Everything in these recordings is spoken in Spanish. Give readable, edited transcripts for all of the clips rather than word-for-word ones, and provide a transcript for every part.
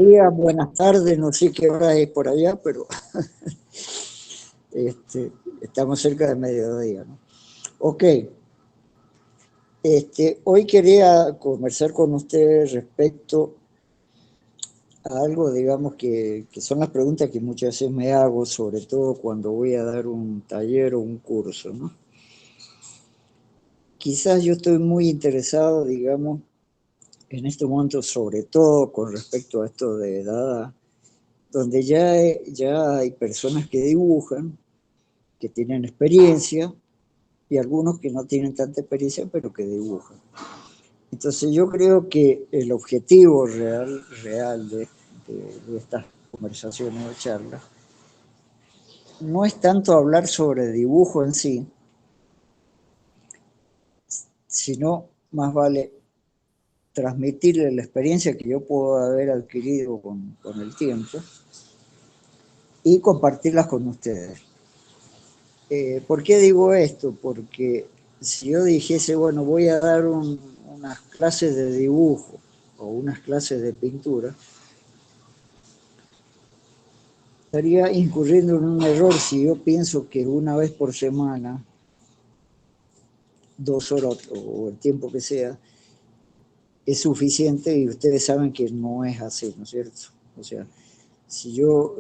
Días, buenas tardes, no sé qué hora es por allá, pero estamos cerca de mediodía, ¿no? Ok, hoy quería conversar con ustedes respecto a algo, digamos, que son las preguntas que muchas veces me hago, sobre todo cuando voy a dar un taller o un curso, ¿no? Quizás yo estoy muy interesado, digamos, en este momento, sobre todo con respecto a esto de edad, donde ya hay personas que dibujan, que tienen experiencia, y algunos que no tienen tanta experiencia, pero que dibujan. Entonces yo creo que el objetivo real de estas conversaciones o charlas no es tanto hablar sobre dibujo en sí, sino más vale transmitirle la experiencia que yo puedo haber adquirido con el tiempo y compartirlas con ustedes. ¿Por qué digo esto? Porque si yo dijese, bueno, voy a dar unas clases de dibujo o unas clases de pintura, estaría incurriendo en un error si yo pienso que una vez por semana, 2 horas o el tiempo que sea, es suficiente, y ustedes saben que no es así, ¿no es cierto? O sea, si yo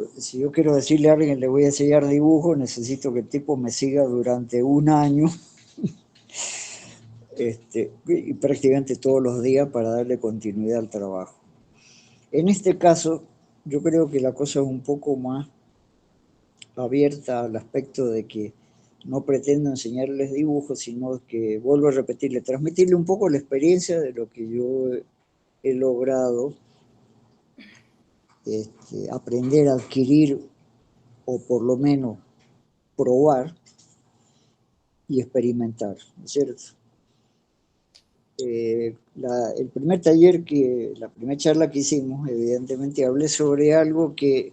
quiero decirle a alguien que le voy a enseñar dibujo, necesito que el tipo me siga durante un año, y prácticamente todos los días para darle continuidad al trabajo. En este caso, yo creo que la cosa es un poco más abierta al aspecto de que no pretendo enseñarles dibujos, sino que, vuelvo a repetirle, transmitirle un poco la experiencia de lo que yo he logrado aprender a adquirir, o por lo menos probar y experimentar, ¿no es cierto? El primer taller, la primera charla que hicimos, evidentemente hablé sobre algo que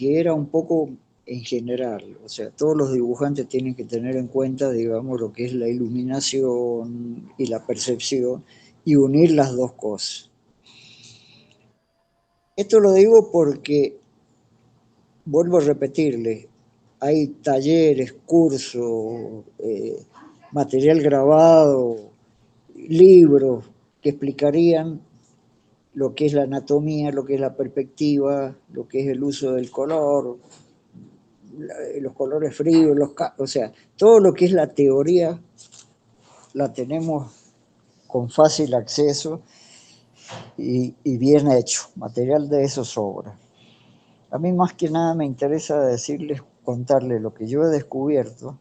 era un poco en general. O sea, todos los dibujantes tienen que tener en cuenta, digamos, lo que es la iluminación y la percepción, y unir las dos cosas. Esto lo digo porque, vuelvo a repetirle, hay talleres, cursos, material grabado, libros que explicarían lo que es la anatomía, lo que es la perspectiva, lo que es el uso del color, los colores fríos, o sea, todo lo que es la teoría la tenemos con fácil acceso y bien hecho. Material de eso sobra. A mí más que nada me interesa decirles, contarles lo que yo he descubierto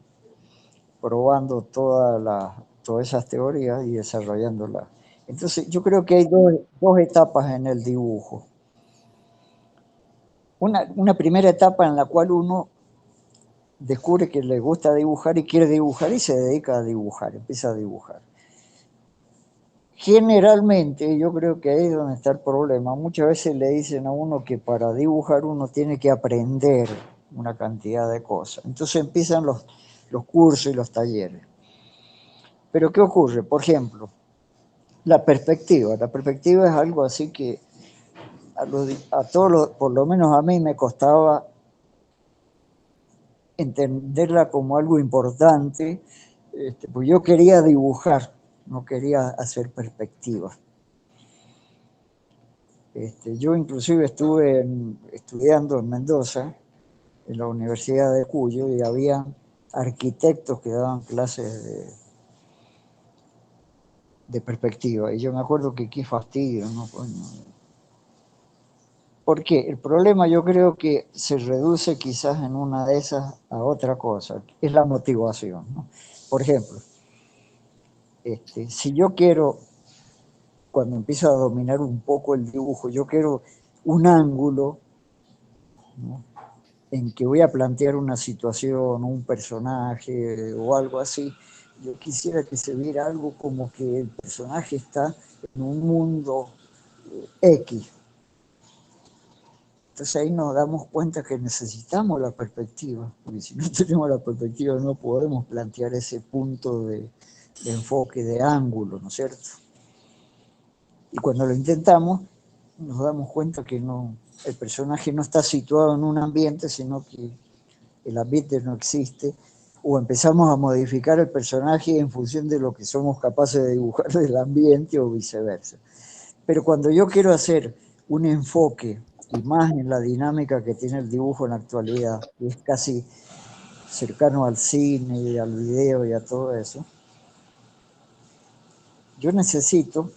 probando todas esas teorías y desarrollándolas. Entonces yo creo que hay dos etapas en el dibujo. Una primera etapa en la cual uno descubre que le gusta dibujar y quiere dibujar y se dedica a dibujar, empieza a dibujar. Generalmente, yo creo que ahí es donde está el problema. Muchas veces le dicen a uno que para dibujar uno tiene que aprender una cantidad de cosas. Entonces empiezan los cursos y los talleres. Pero ¿qué ocurre? Por ejemplo, la perspectiva. La perspectiva es algo así que a todos, por lo menos a mí, me costaba entenderla como algo importante, pues yo quería dibujar, no quería hacer perspectivas. Yo inclusive estuve estudiando en Mendoza, en la Universidad de Cuyo, y había arquitectos que daban clases de perspectiva. Y yo me acuerdo que qué fastidio, ¿no? Porque el problema, yo creo que se reduce quizás en una de esas a otra cosa, es la motivación, ¿no? Por ejemplo, si yo quiero, cuando empiezo a dominar un poco el dibujo, yo quiero un ángulo, ¿no?, en que voy a plantear una situación, un personaje o algo así. Yo quisiera que se viera algo como que el personaje está en un mundo X. Entonces ahí nos damos cuenta que necesitamos la perspectiva, porque si no tenemos la perspectiva no podemos plantear ese punto de enfoque, de ángulo, ¿no es cierto? Y cuando lo intentamos, nos damos cuenta que no, el personaje no está situado en un ambiente, sino que el ambiente no existe, o empezamos a modificar el personaje en función de lo que somos capaces de dibujar del ambiente o viceversa. Pero cuando yo quiero hacer un enfoque, y más en la dinámica que tiene el dibujo en la actualidad, que es casi cercano al cine y al video y a todo eso, yo necesito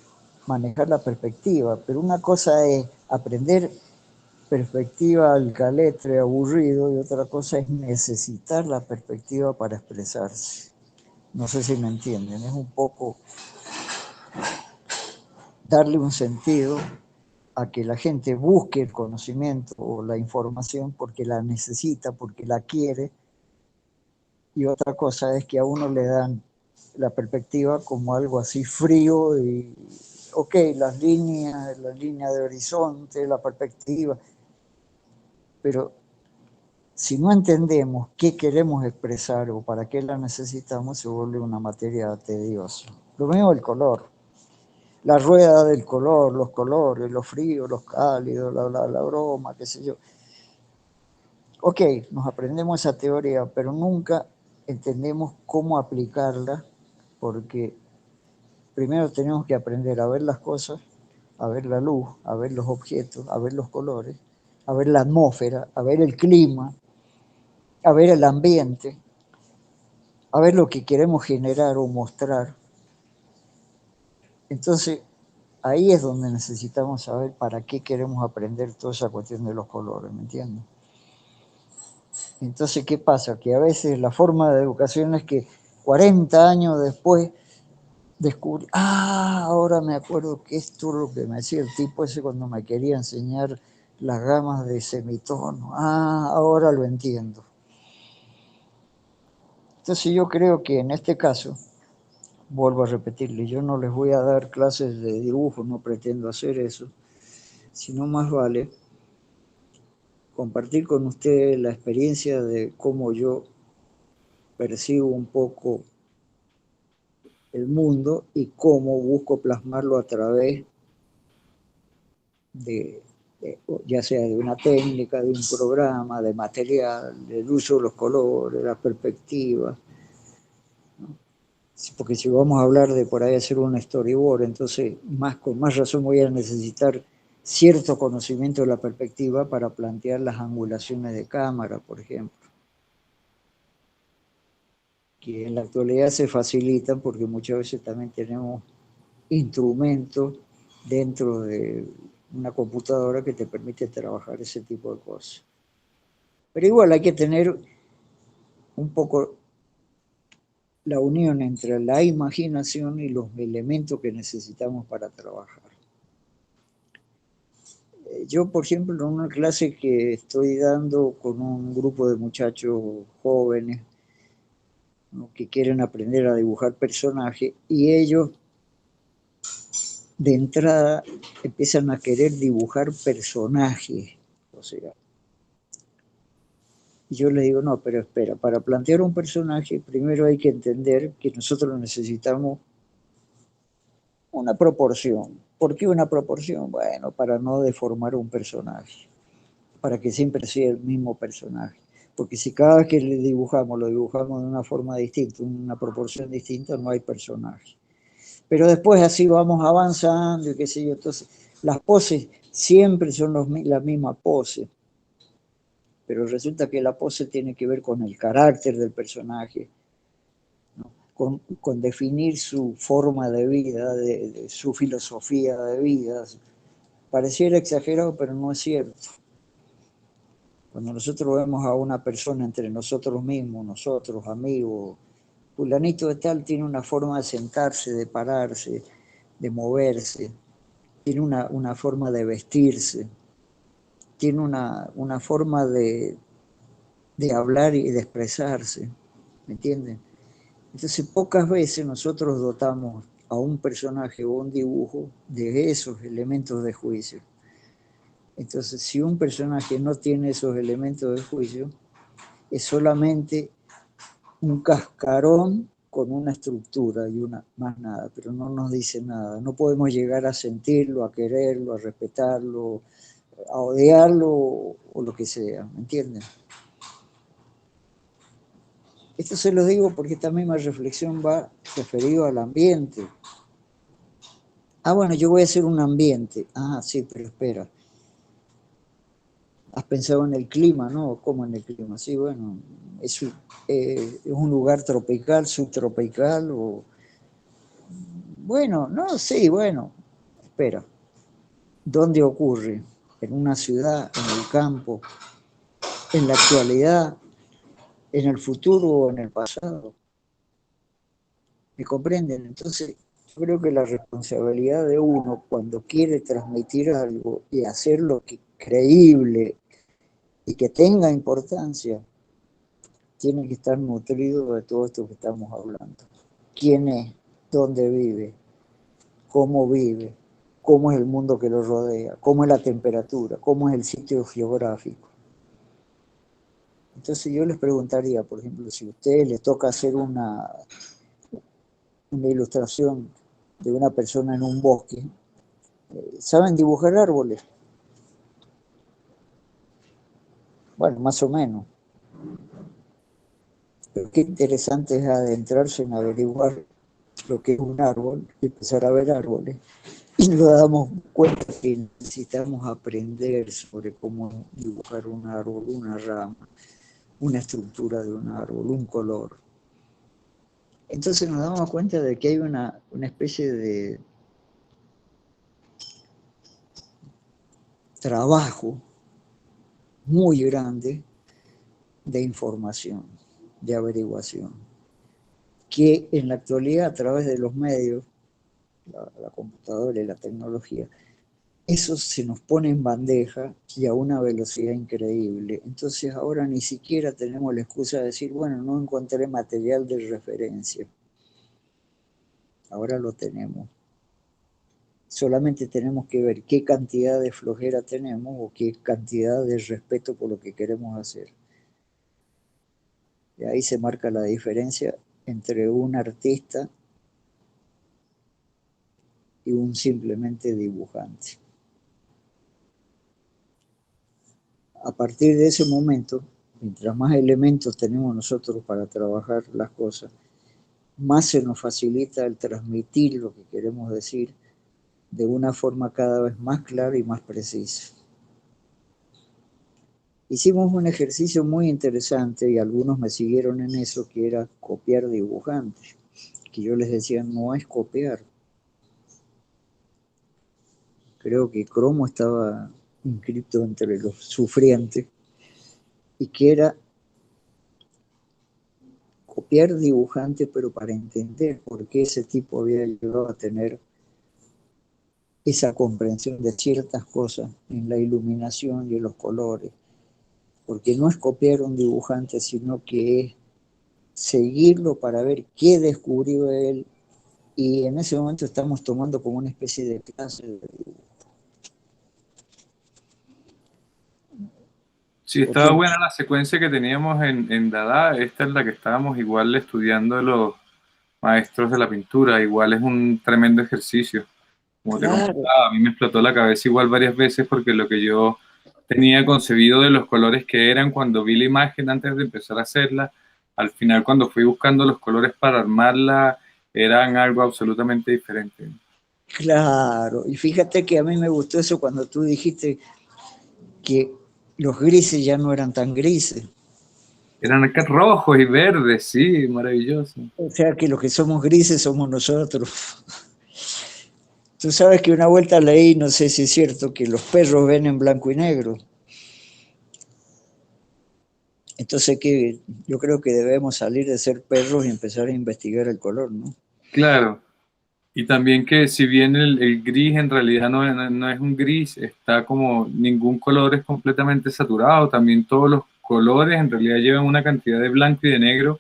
manejar la perspectiva, pero una cosa es aprender perspectiva al caletre aburrido y otra cosa es necesitar la perspectiva para expresarse. No sé si me entienden, es un poco darle un sentido a que la gente busque el conocimiento o la información porque la necesita, porque la quiere, y otra cosa es que a uno le dan la perspectiva como algo así frío y, ok, la línea de horizonte, la perspectiva, pero si no entendemos qué queremos expresar o para qué la necesitamos, se vuelve una materia tediosa. Lo mismo el color, la rueda del color, los colores, los fríos, los cálidos, la broma, qué sé yo. Ok, nos aprendemos esa teoría, pero nunca entendemos cómo aplicarla, porque primero tenemos que aprender a ver las cosas, a ver la luz, a ver los objetos, a ver los colores, a ver la atmósfera, a ver el clima, a ver el ambiente, a ver lo que queremos generar o mostrar. Entonces, ahí es donde necesitamos saber para qué queremos aprender toda esa cuestión de los colores, ¿me entiendes? Entonces, ¿qué pasa? Que a veces la forma de educación es que 40 años después descubrí, ahora me acuerdo que esto es lo que me decía el tipo ese cuando me quería enseñar las gamas de semitono. Ahora lo entiendo. Entonces yo creo que en este caso, vuelvo a repetirle, yo no les voy a dar clases de dibujo, no pretendo hacer eso, sino más vale compartir con ustedes la experiencia de cómo yo percibo un poco el mundo y cómo busco plasmarlo a través de ya sea de una técnica, de un programa, de material, del uso de los colores, la perspectiva. Porque si vamos a hablar de por ahí hacer un storyboard, entonces con más razón voy a necesitar cierto conocimiento de la perspectiva para plantear las angulaciones de cámara, por ejemplo, que en la actualidad se facilitan porque muchas veces también tenemos instrumentos dentro de una computadora que te permite trabajar ese tipo de cosas. Pero igual hay que tener un poco la unión entre la imaginación y los elementos que necesitamos para trabajar. Yo, por ejemplo, en una clase que estoy dando con un grupo de muchachos jóvenes, ¿no?, que quieren aprender a dibujar personajes y ellos de entrada empiezan a querer dibujar personajes. O sea, yo les digo, no, pero espera, para plantear un personaje primero hay que entender que nosotros necesitamos una proporción. ¿Por qué una proporción? Bueno, para no deformar un personaje, para que siempre sea el mismo personaje. Porque si cada vez que le dibujamos, lo dibujamos de una forma distinta, una proporción distinta, no hay personaje. Pero después así vamos avanzando y qué sé yo. Entonces, las poses siempre son la misma pose, pero resulta que la pose tiene que ver con el carácter del personaje, ¿no? Con definir su forma de vida, de su filosofía de vida. Pareciera exagerado, pero no es cierto. Cuando nosotros vemos a una persona entre nosotros mismos, nosotros, amigos, fulanito de tal tiene una forma de sentarse, de pararse, de moverse, tiene una forma de vestirse, tiene una forma de hablar y de expresarse, ¿me entienden? Entonces pocas veces nosotros dotamos a un personaje o un dibujo de esos elementos de juicio. Entonces, si un personaje no tiene esos elementos de juicio, es solamente un cascarón con una estructura y más nada, pero no nos dice nada. No podemos llegar a sentirlo, a quererlo, a respetarlo, a odiarlo o lo que sea, ¿me entienden? Esto se lo digo porque esta misma reflexión va referido al ambiente. Ah, bueno, yo voy a hacer un ambiente. Ah, sí, pero espera. Has pensado en el clima, ¿no? ¿Cómo en el clima? Sí, bueno, es un lugar tropical, subtropical, o... Bueno, no, sí, bueno, espera. ¿Dónde ocurre? ¿En una ciudad, en el campo, en la actualidad, en el futuro o en el pasado? ¿Me comprenden? Entonces, yo creo que la responsabilidad de uno cuando quiere transmitir algo y hacerlo creíble y que tenga importancia, tiene que estar nutrido de todo esto que estamos hablando. ¿Quién es? ¿Dónde vive? ¿Cómo vive? ¿Cómo es el mundo que lo rodea? ¿Cómo es la temperatura? ¿Cómo es el sitio geográfico? Entonces yo les preguntaría, por ejemplo, si a ustedes les toca hacer una ilustración de una persona en un bosque, ¿saben dibujar árboles? Bueno, más o menos. Pero qué interesante es adentrarse en averiguar lo que es un árbol y empezar a ver árboles. Y nos damos cuenta que necesitamos aprender sobre cómo dibujar un árbol, una rama, una estructura de un árbol, un color. Entonces nos damos cuenta de que hay una especie de trabajo muy grande de información, de averiguación, que en la actualidad a través de los medios, la computadora y la tecnología, eso se nos pone en bandeja y a una velocidad increíble. Entonces ahora ni siquiera tenemos la excusa de decir, bueno, no encontré material de referencia. Ahora lo tenemos. Solamente tenemos que ver qué cantidad de flojera tenemos o qué cantidad de respeto por lo que queremos hacer. Y ahí se marca la diferencia entre un artista y un simplemente dibujante. A partir de ese momento, mientras más elementos tenemos nosotros para trabajar las cosas, más se nos facilita el transmitir lo que queremos decir de una forma cada vez más clara y más precisa. Hicimos un ejercicio muy interesante y algunos me siguieron en eso, que era copiar dibujantes, que yo les decía, no es copiar. Creo que Cromo estaba inscrito entre los sufrientes, y que era copiar dibujante, pero para entender por qué ese tipo había llegado a tener esa comprensión de ciertas cosas en la iluminación y en los colores. Porque no es copiar a un dibujante, sino que es seguirlo para ver qué descubrió él, y en ese momento estamos tomando como una especie de clase de dibujo. Sí, Por estaba ejemplo, buena la secuencia que teníamos en Dada. Esta es la que estábamos igual estudiando de los maestros de la pintura. Igual es un tremendo ejercicio. Como te claro, comentaba, a mí me explotó la cabeza igual varias veces porque lo que yo tenía concebido de los colores que eran cuando vi la imagen antes de empezar a hacerla, al final cuando fui buscando los colores para armarla, eran algo absolutamente diferente. claro. Y fíjate que a mí me gustó eso cuando tú dijiste que los grises ya no eran tan grises. Eran acá rojos y verdes, sí, maravilloso. O sea que los que somos grises somos nosotros. Tú sabes que una vuelta leí, no sé si es cierto, que los perros ven en blanco y negro. Entonces que yo creo que debemos salir de ser perros y empezar a investigar el color, ¿no? Claro. Y también que si bien el gris en realidad no es un gris, está como ningún color es completamente saturado, también todos los colores en realidad llevan una cantidad de blanco y de negro,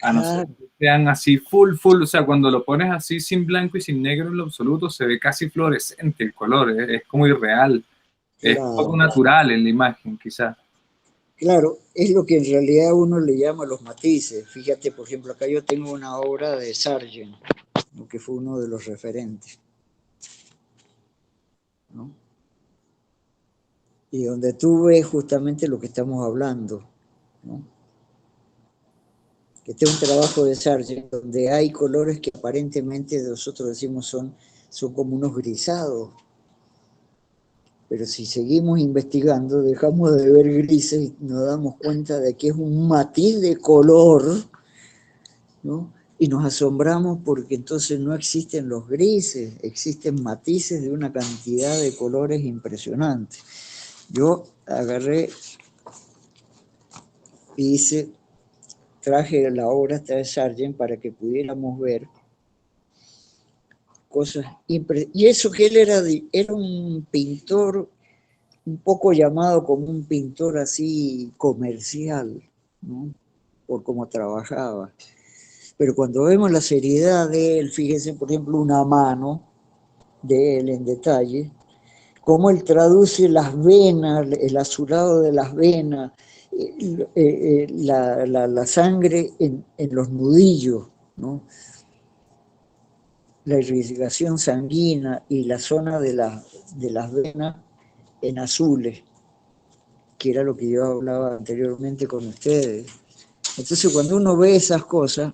a no ser Claro, que sean así full, full, o sea, cuando lo pones así sin blanco y sin negro en lo absoluto, se ve casi fluorescente el color, es como irreal, es poco claro. natural en la imagen quizás. Claro, es lo que en realidad uno le llama los matices. Fíjate, por ejemplo, acá yo tengo una obra de Sargent, ¿no? Que fue uno de los referentes, ¿no? Y donde tú ves justamente lo que estamos hablando, ¿no? Este es un trabajo de Sargent donde hay colores que aparentemente nosotros decimos son como unos grisados, pero si seguimos investigando dejamos de ver grises y nos damos cuenta de que es un matiz de color, ¿no? Y nos asombramos porque entonces no existen los grises, existen matices de una cantidad de colores impresionantes. Yo agarré y traje la obra esta de Sargent para que pudiéramos ver cosas impresionantes. Y eso que él era un pintor un poco llamado como un pintor así comercial, ¿no? Por cómo trabajaba. Pero cuando vemos la seriedad de él, fíjense, por ejemplo, una mano de él en detalle, cómo él traduce las venas, el azulado de las venas, la sangre en los nudillos, ¿no? La irrigación sanguínea y la zona de las venas en azules, que era lo que yo hablaba anteriormente con ustedes. Entonces, cuando uno ve esas cosas,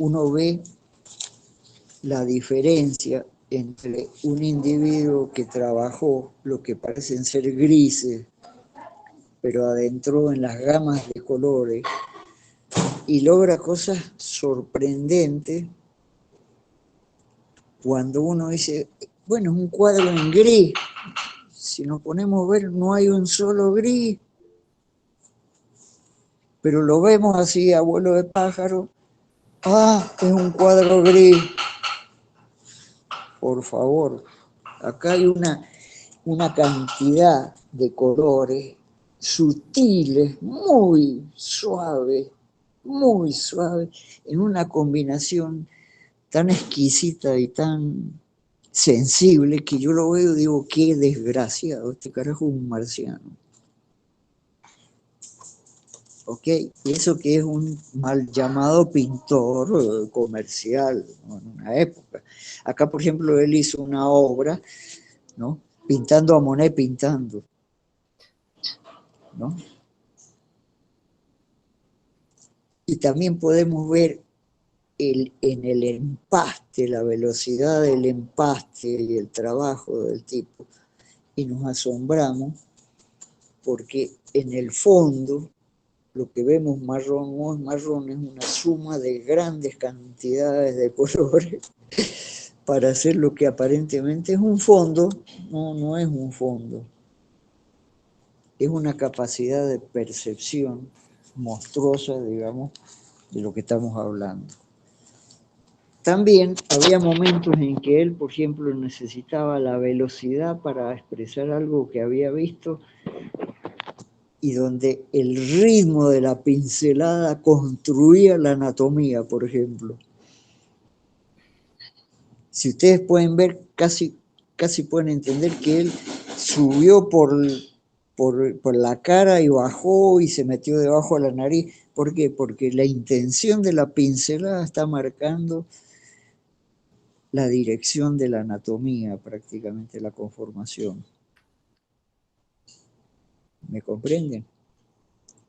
uno ve la diferencia entre un individuo que trabajó lo que parecen ser grises, pero adentró en las gamas de colores y logra cosas sorprendentes cuando uno dice, bueno, es un cuadro en gris. Si nos ponemos a ver, no hay un solo gris, pero lo vemos así a vuelo de pájaro. Ah, es un cuadro gris. Por favor, acá hay una cantidad de colores sutiles, muy suaves, en una combinación tan exquisita y tan sensible que yo lo veo y digo, qué desgraciado, este carajo es un marciano. ¿Ok? Y eso que es un mal llamado pintor comercial, ¿no? En una época. Acá, por ejemplo, él hizo una obra, ¿no? Pintando a Monet pintando, ¿no? Y también podemos ver en el empaste, la velocidad del empaste y el trabajo del tipo, y nos asombramos porque en el fondo lo que vemos marrón no es marrón, es una suma de grandes cantidades de colores para hacer lo que aparentemente es un fondo. No, no es un fondo, es una capacidad de percepción monstruosa, digamos, de lo que estamos hablando. También había momentos en que él, por ejemplo, necesitaba la velocidad para expresar algo que había visto y donde el ritmo de la pincelada construía la anatomía, por ejemplo. Si ustedes pueden ver, casi pueden entender que él subió por la cara y bajó y se metió debajo de la nariz. ¿Por qué? Porque la intención de la pincelada está marcando la dirección de la anatomía, prácticamente la conformación. ¿Me comprenden?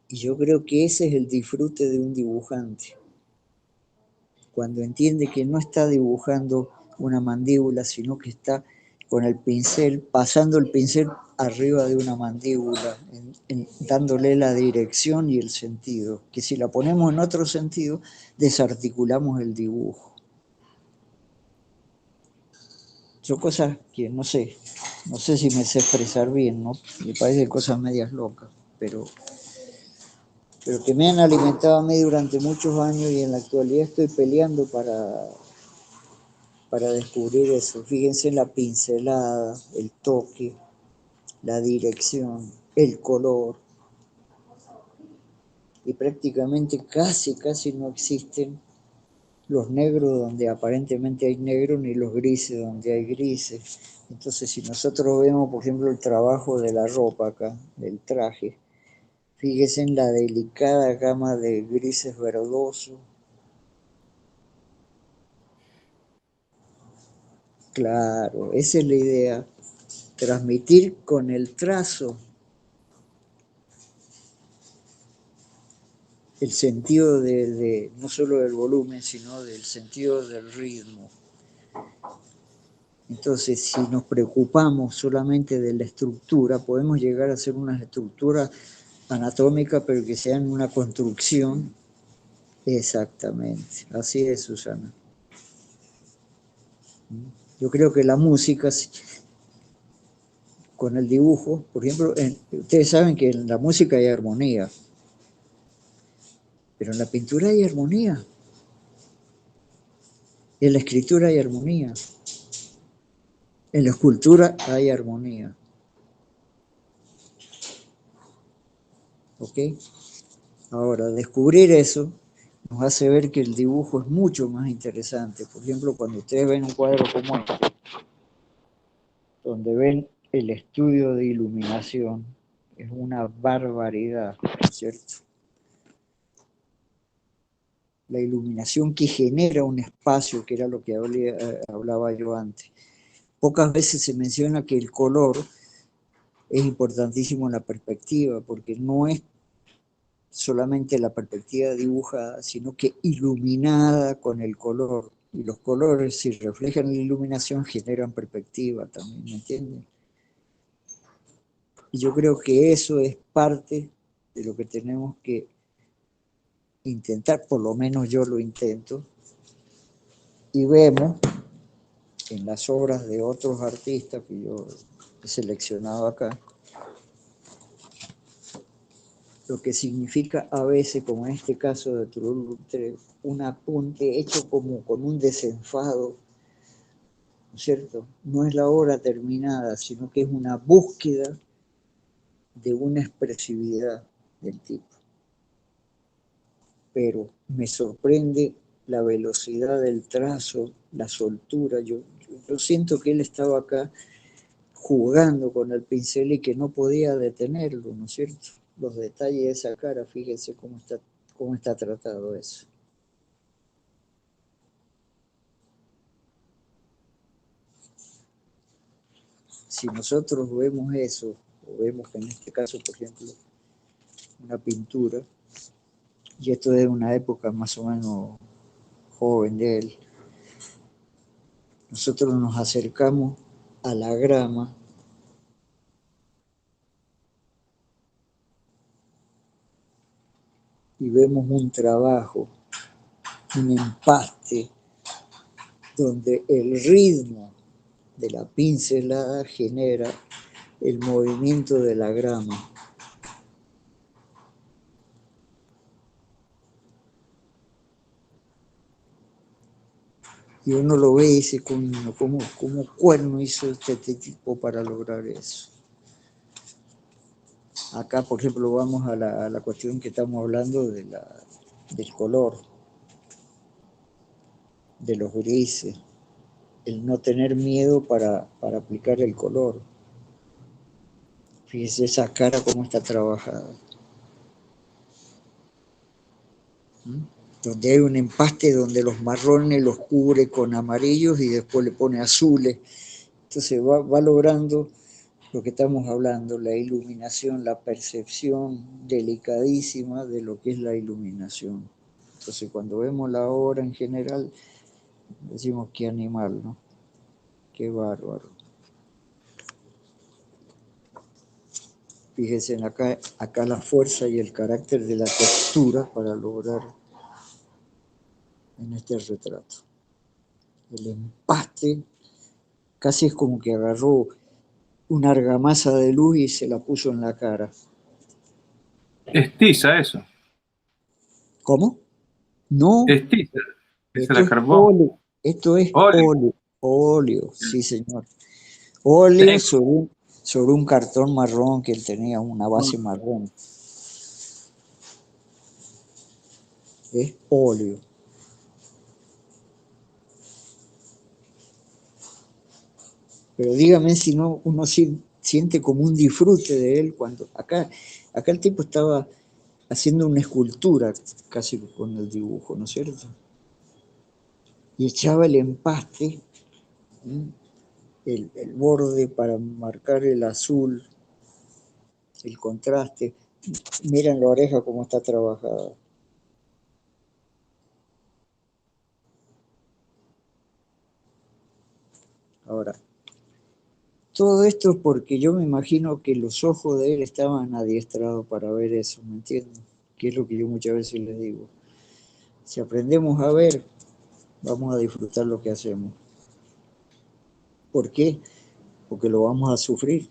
Y yo creo que ese es el disfrute de un dibujante, cuando entiende que no está dibujando una mandíbula, sino que está con el pincel, pasando el pincel arriba de una mandíbula, dándole la dirección y el sentido, que si la ponemos en otro sentido, desarticulamos el dibujo. Son cosas que no sé si me sé expresar bien, ¿no? Me parecen cosas medias locas, pero que me han alimentado a mí durante muchos años y en la actualidad estoy peleando para descubrir eso. Fíjense en la pincelada, el toque, la dirección, el color, y prácticamente casi no existen los negros donde aparentemente hay negros, ni los grises donde hay grises. Entonces, si nosotros vemos, por ejemplo, el trabajo de la ropa acá, del traje, Fíjese en la delicada gama de grises verdosos. Claro, esa es la idea. Transmitir con el trazo el sentido no solo del volumen, sino del sentido del ritmo. Entonces, si nos preocupamos solamente de la estructura, podemos llegar a hacer una estructura anatómica, pero que sea en una construcción. Exactamente, así es, Susana. Yo creo que la música, con el dibujo, por ejemplo, ustedes saben que en la música hay armonía, pero en la pintura hay armonía, en la escritura hay armonía, en la escultura hay armonía. ¿Ok? Ahora, descubrir eso nos hace ver que el dibujo es mucho más interesante. Por ejemplo, cuando ustedes ven un cuadro como este, donde ven el estudio de iluminación, es una barbaridad, ¿cierto? La iluminación que genera un espacio, que era lo que hablaba yo antes. Pocas veces se menciona que el color es importantísimo en la perspectiva, porque no es solamente la perspectiva dibujada, sino que iluminada con el color. Y los colores, si reflejan la iluminación, generan perspectiva también, ¿me entienden? Y yo creo que eso es parte de lo que tenemos que intentar, por lo menos yo lo intento, y vemos en las obras de otros artistas que yo he seleccionado acá, lo que significa a veces, como en este caso de Toulouse-Lautrec, un apunte hecho como con un desenfado, ¿no es cierto? No es la obra terminada, sino que es una búsqueda de una expresividad del tipo. Pero me sorprende la velocidad del trazo, la soltura. Yo siento que él estaba acá jugando con el pincel y que no podía detenerlo, ¿no es cierto? Los detalles de esa cara, fíjense cómo está tratado eso. Si nosotros vemos eso, o vemos que en este caso, por ejemplo, una pintura, y esto es de una época más o menos joven de él, nosotros nos acercamos a la grama y vemos un trabajo, un empaste, donde el ritmo de la pincelada genera el movimiento de la grama. Y uno lo ve y dice, ¿cómo cuerno hizo este tipo para lograr eso? Acá, por ejemplo, vamos a la cuestión que estamos hablando del color, de los grises, el no tener miedo para aplicar el color. Fíjese esa cara cómo está trabajada. Donde hay un empaste donde los marrones los cubre con amarillos y después le pone azules. Entonces va logrando lo que estamos hablando, la iluminación, la percepción delicadísima de lo que es la iluminación. Entonces cuando vemos la obra en general, decimos qué animal, ¿no? Qué bárbaro. Fíjense en acá la fuerza y el carácter de la textura para lograr en este retrato. El empaste casi es como que agarró una argamasa de luz y se la puso en la cara. Es tiza eso. ¿Cómo? No, Es tiza. Se esto la es carbó. óleo. Esto es Óleo. óleo. Óleo, sí señor. Óleo Seco. sobre un cartón marrón que él tenía, una base marrón. Es óleo. Pero dígame si no, uno siente como un disfrute de él cuando acá el tipo estaba haciendo una escultura casi con el dibujo, ¿no es cierto? Y echaba el empaste, el borde para marcar el azul, el contraste. Miren la oreja cómo está trabajada. Ahora, todo esto es porque yo me imagino que los ojos de él estaban adiestrados para ver eso, ¿me entienden? Que es lo que yo muchas veces les digo. Si aprendemos a ver, vamos a disfrutar lo que hacemos. ¿Por qué? Porque lo vamos a sufrir.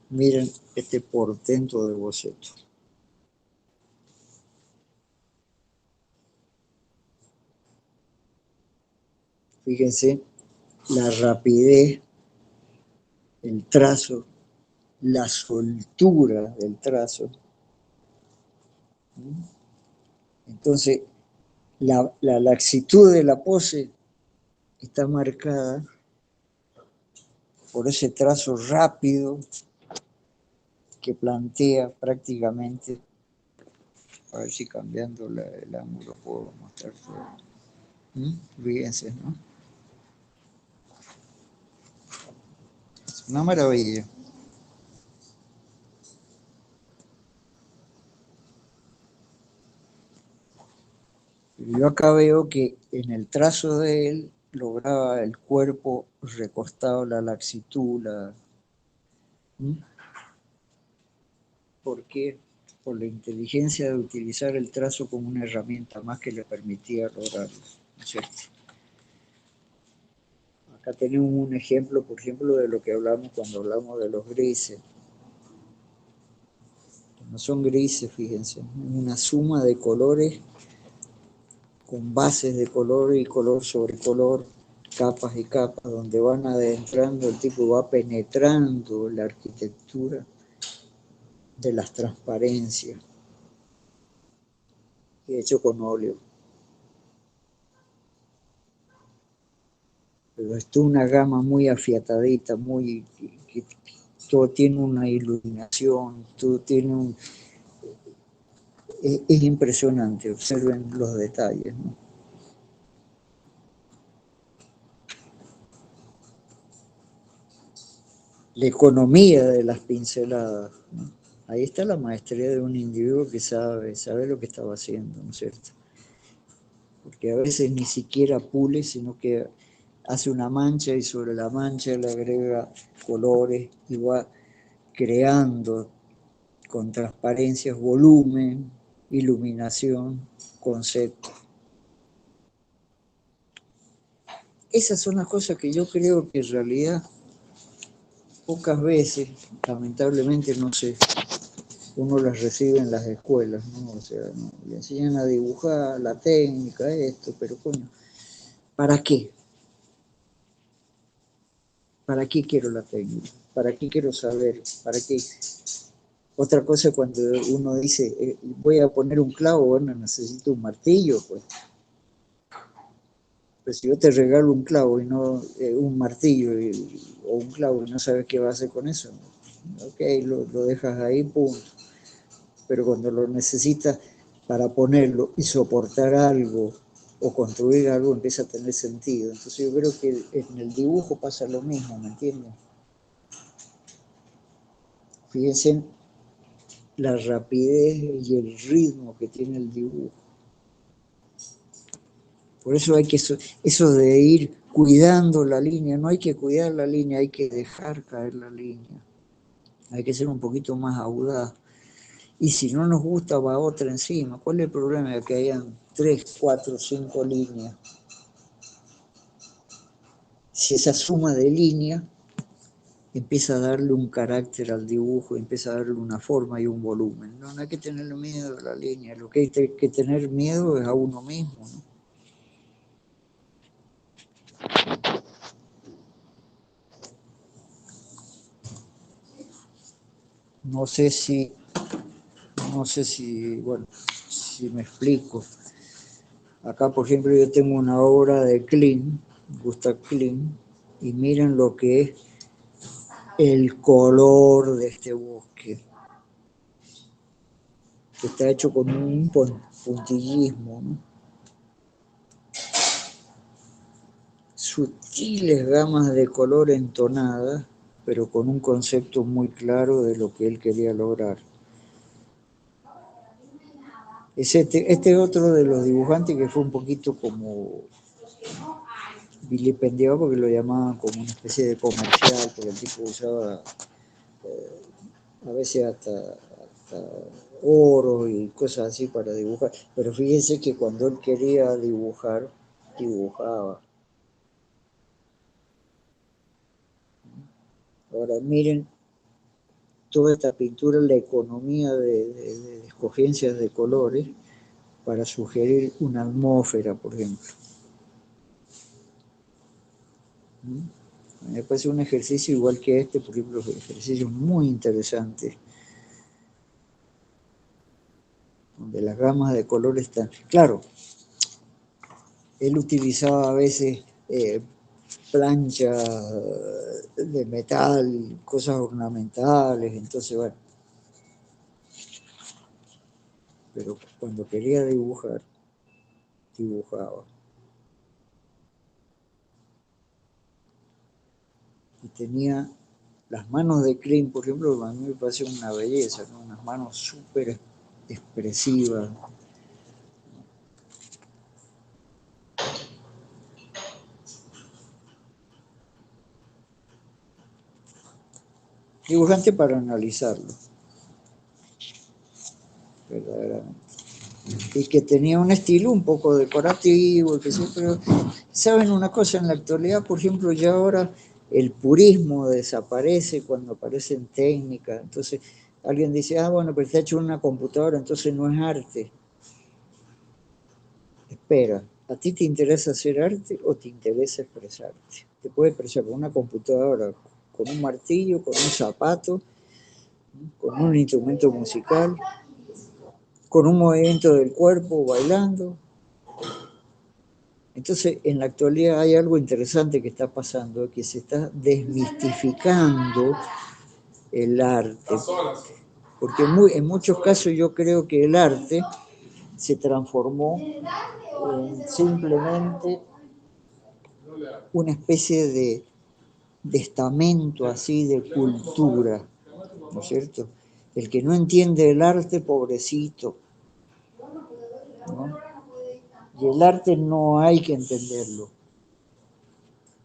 Miren este portento de boceto. Fíjense la rapidez, el trazo, la soltura del trazo. Entonces, la laxitud de la pose está marcada por ese trazo rápido que plantea prácticamente, a ver si cambiando el ángulo puedo mostrar todo. Fíjense, ¿no? Es una maravilla. Yo acá veo que en el trazo de él lograba el cuerpo recostado, la laxitud, ¿por qué? Por la inteligencia de utilizar el trazo como una herramienta más que le permitía lograrlo, ¿no es cierto? Acá tenemos un ejemplo, por ejemplo, de lo que hablamos cuando hablamos de los grises. No son grises, fíjense, es una suma de colores con bases de color y color sobre color, capas y capas, donde van adentrando, el tipo va penetrando la arquitectura de las transparencias, hecho con óleo. Pero esto es una gama muy afiatadita, muy que todo tiene una iluminación, todo tiene un... Es impresionante, observen los detalles, ¿no? La economía de las pinceladas, ¿no? Ahí está la maestría de un individuo que sabe lo que estaba haciendo, ¿no es cierto? Porque a veces ni siquiera pule, sino que hace una mancha y sobre la mancha le agrega colores y va creando con transparencias, volumen, iluminación, concepto. Esas son las cosas que yo creo que en realidad pocas veces, lamentablemente, no sé, uno las recibe en las escuelas, ¿no? O sea, ¿no? Le enseñan a dibujar, la técnica, esto, pero coño, ¿para qué? ¿Para qué quiero la técnica? ¿Para qué quiero saber? ¿Para qué? Otra cosa cuando uno dice, voy a poner un clavo, bueno, necesito un martillo, pues. Pues si yo te regalo un clavo y no un martillo o un clavo y no sabes qué vas a hacer con eso, ok, lo dejas ahí, punto. Pero cuando lo necesitas para ponerlo y soportar algo o construir algo, empieza a tener sentido. Entonces yo creo que en el dibujo pasa lo mismo, ¿me entienden? Fíjense la rapidez y el ritmo que tiene el dibujo. Por eso hay que, eso de ir cuidando la línea, no hay que cuidar la línea, hay que dejar caer la línea. Hay que ser un poquito más audaz. Y si no nos gusta, va otra encima. ¿Cuál es el problema de que hayan 3, 4, 5 líneas? Si esa suma de líneas empieza a darle un carácter al dibujo, empieza a darle una forma y un volumen. No, no hay que tenerle miedo a la línea, lo que hay que tener miedo es a uno mismo, ¿no? No sé si, bueno, si me explico. Acá, por ejemplo, yo tengo una obra de Klimt, Gustav Klimt, y miren lo que es el color de este bosque, que está hecho con un puntillismo, ¿no? Sutiles gamas de color entonadas, pero con un concepto muy claro de lo que él quería lograr. Este otro de los dibujantes que fue un poquito como vilipendiado porque lo llamaban como una especie de comercial, porque el tipo usaba a veces hasta oro y cosas así para dibujar. Pero fíjense que cuando él quería dibujar, dibujaba. Ahora miren toda esta pintura, la economía de escogencias de colores para sugerir una atmósfera, por ejemplo. Me parece un ejercicio igual que este, por ejemplo, un ejercicio muy interesante, donde las gamas de colores están... Claro, él utilizaba a veces planchas de metal, cosas ornamentales, entonces bueno, pero cuando quería dibujar, dibujaba. Y tenía las manos de Klimt, por ejemplo, a mí me parece una belleza, ¿no? Unas manos súper expresivas. Dibujante para analizarlo, verdaderamente. Y que tenía un estilo un poco decorativo, que sí, pero saben una cosa, en la actualidad, por ejemplo, ya ahora el purismo desaparece cuando aparecen técnicas, entonces alguien dice, ah, bueno, pero está hecho en una computadora, entonces no es arte. Espera, ¿a ti te interesa hacer arte o te interesa expresarte? Te puedes expresar con una computadora, con un martillo, con un zapato, con un instrumento musical, con un movimiento del cuerpo, bailando. Entonces, en la actualidad hay algo interesante que está pasando, que se está desmistificando el arte, porque en muchos casos yo creo que el arte se transformó en simplemente una especie de estamento así de cultura, ¿no es cierto? El que no entiende el arte, pobrecito, ¿no? Y el arte no hay que entenderlo,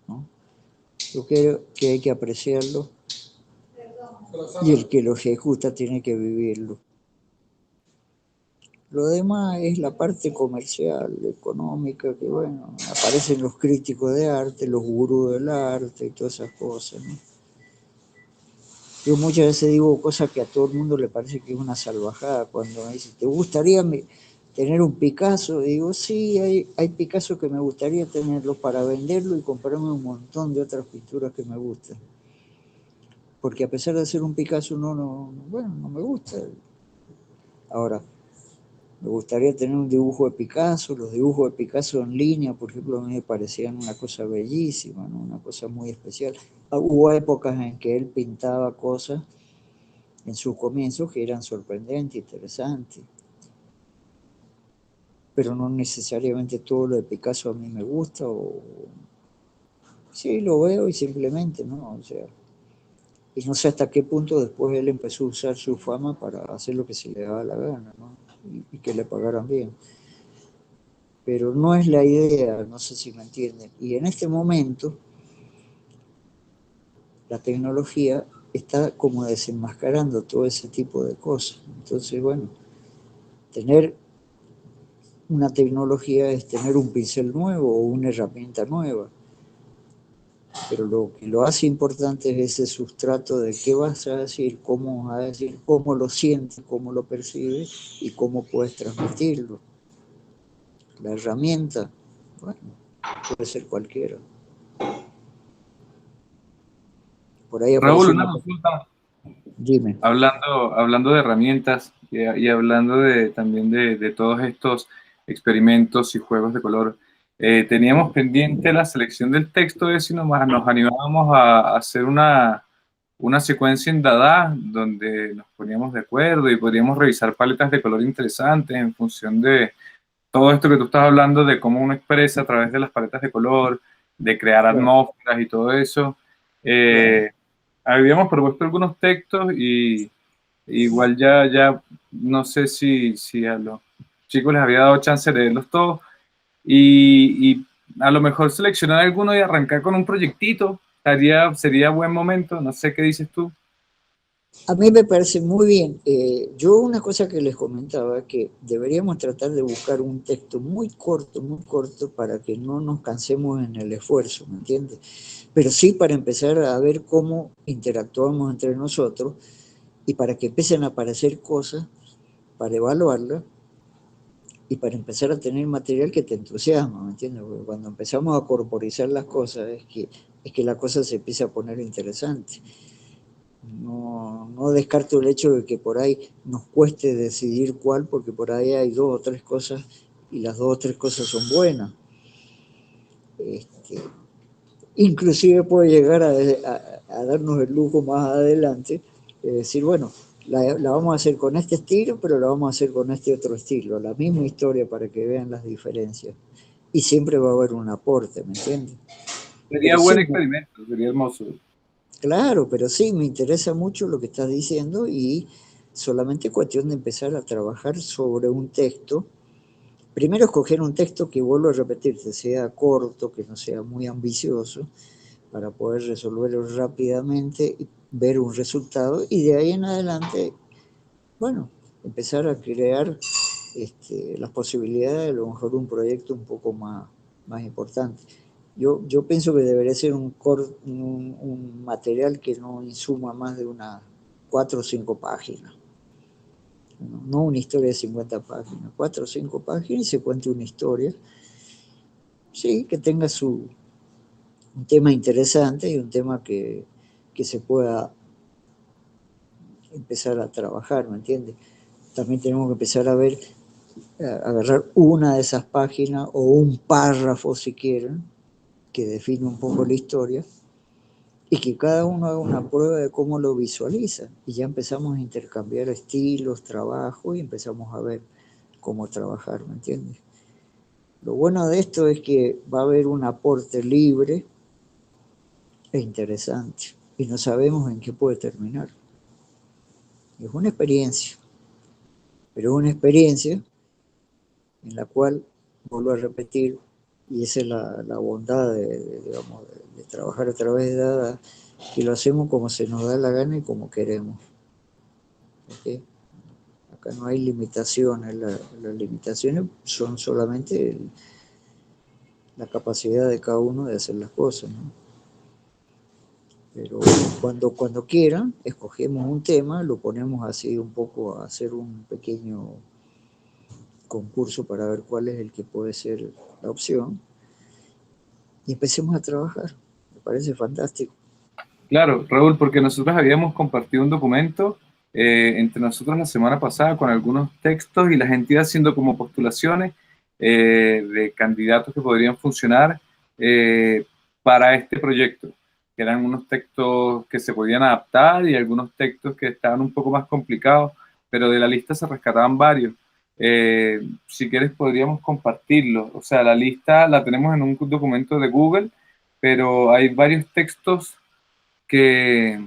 ¿no? Yo creo que hay que apreciarlo y el que lo ejecuta tiene que vivirlo. Lo demás es la parte comercial, económica, que bueno, aparecen los críticos de arte, los gurús del arte y todas esas cosas, ¿no? Yo muchas veces digo cosas que a todo el mundo le parece que es una salvajada. Cuando me dicen, ¿te gustaría tener un Picasso? Y digo, sí, hay Picasso que me gustaría tenerlo para venderlo y comprarme un montón de otras pinturas que me gustan. Porque a pesar de ser un Picasso, bueno, no me gusta. Ahora, me gustaría tener un dibujo de Picasso. Los dibujos de Picasso en línea, por ejemplo, a mí me parecían una cosa bellísima, ¿no? Una cosa muy especial. Hubo épocas en que él pintaba cosas en sus comienzos que eran sorprendentes, interesantes, pero no necesariamente todo lo de Picasso a mí me gusta, o sí, lo veo y simplemente, ¿no? O sea, y no sé hasta qué punto después él empezó a usar su fama para hacer lo que se le daba la gana, ¿no? Y que le pagaran bien. Pero no es la idea, no sé si me entienden. Y en este momento, la tecnología está como desenmascarando todo ese tipo de cosas. Entonces, bueno, tener una tecnología es tener un pincel nuevo o una herramienta nueva, pero lo que lo hace importante es ese sustrato de qué vas a decir, cómo vas a decir, cómo lo sientes, cómo lo percibes y cómo puedes transmitirlo. La herramienta, bueno, puede ser cualquiera. Por ahí Raúl, aparece una una... consulta. Dime. Hablando de herramientas y hablando también de todos estos experimentos y juegos de color, Teníamos pendiente la selección del texto, de si nos animábamos a hacer una secuencia en Dada, donde nos poníamos de acuerdo y podríamos revisar paletas de color interesantes en función de todo esto que tú estás hablando, de cómo uno expresa a través de las paletas de color, de crear Claro, atmósferas y todo eso. claro. Eh, Habíamos propuesto algunos textos y igual ya no sé si a los chicos les había dado chance de leerlos todos y a lo mejor seleccionar alguno y arrancar con un proyectito sería buen momento, no sé qué dices tú. A mí me parece muy bien. Yo una cosa que les comentaba, que deberíamos tratar de buscar un texto muy corto, para que no nos cansemos en el esfuerzo, ¿me entiendes? Pero sí para empezar a ver cómo interactuamos entre nosotros y para que empiecen a aparecer cosas, para evaluarlas y para empezar a tener material que te entusiasma, ¿me entiendes? Porque cuando empezamos a corporizar las cosas es que la cosa se empieza a poner interesante. No descarto el hecho de que por ahí nos cueste decidir cuál, porque por ahí hay dos o tres cosas y las dos o tres cosas son buenas. Este, inclusive puede llegar a darnos el lujo más adelante de decir, bueno, la vamos a hacer con este estilo, pero la vamos a hacer con este otro estilo, la misma historia para que vean las diferencias. Y siempre va a haber un aporte, ¿me entiendes? Sería Pero buen sí, experimento, sería hermoso. claro, pero sí, me interesa mucho lo que estás diciendo y solamente cuestión de empezar a trabajar sobre un texto. Primero escoger un texto que, vuelvo a repetir, que sea corto, que no sea muy ambicioso, para poder resolverlo rápidamente y ver un resultado, y de ahí en adelante, bueno, empezar a crear las posibilidades de a lo mejor un proyecto un poco más importante. Yo pienso que debería ser un material que no insuma más de unas 4 o 5 páginas. No una historia de 50 páginas, 4 o 5 páginas y se cuente una historia. Sí, que tenga un tema interesante y un tema que se pueda empezar a trabajar, ¿me entiendes? También tenemos que empezar a ver, a agarrar una de esas páginas o un párrafo, si quieren, que define un poco la historia y que cada uno haga una prueba de cómo lo visualiza. Y ya empezamos a intercambiar estilos, trabajo y empezamos a ver cómo trabajar, ¿me entiendes? Lo bueno de esto es que va a haber un aporte libre e interesante y no sabemos en qué puede terminar. Es una experiencia, pero es una experiencia en la cual, vuelvo a repetir, y esa es la bondad digamos, de trabajar a través de Dada, que lo hacemos como se nos da la gana y como queremos. ¿Okay? Acá no hay limitaciones, las limitaciones son solamente la capacidad de cada uno de hacer las cosas, ¿no? Pero cuando quieran, escogemos un tema, lo ponemos así un poco a hacer un pequeño concurso para ver cuál es el que puede ser la opción y empecemos a trabajar. Me parece fantástico. Claro, Raúl, porque nosotros habíamos compartido un documento entre nosotros la semana pasada con algunos textos y la gente iba haciendo como postulaciones de candidatos que podrían funcionar eh, para este proyecto, que eran unos textos que se podían adaptar y algunos textos que estaban un poco más complicados, pero de la lista se rescataban varios. Si quieres podríamos compartirlo, o sea, la lista la tenemos en un documento de Google, pero hay varios textos que,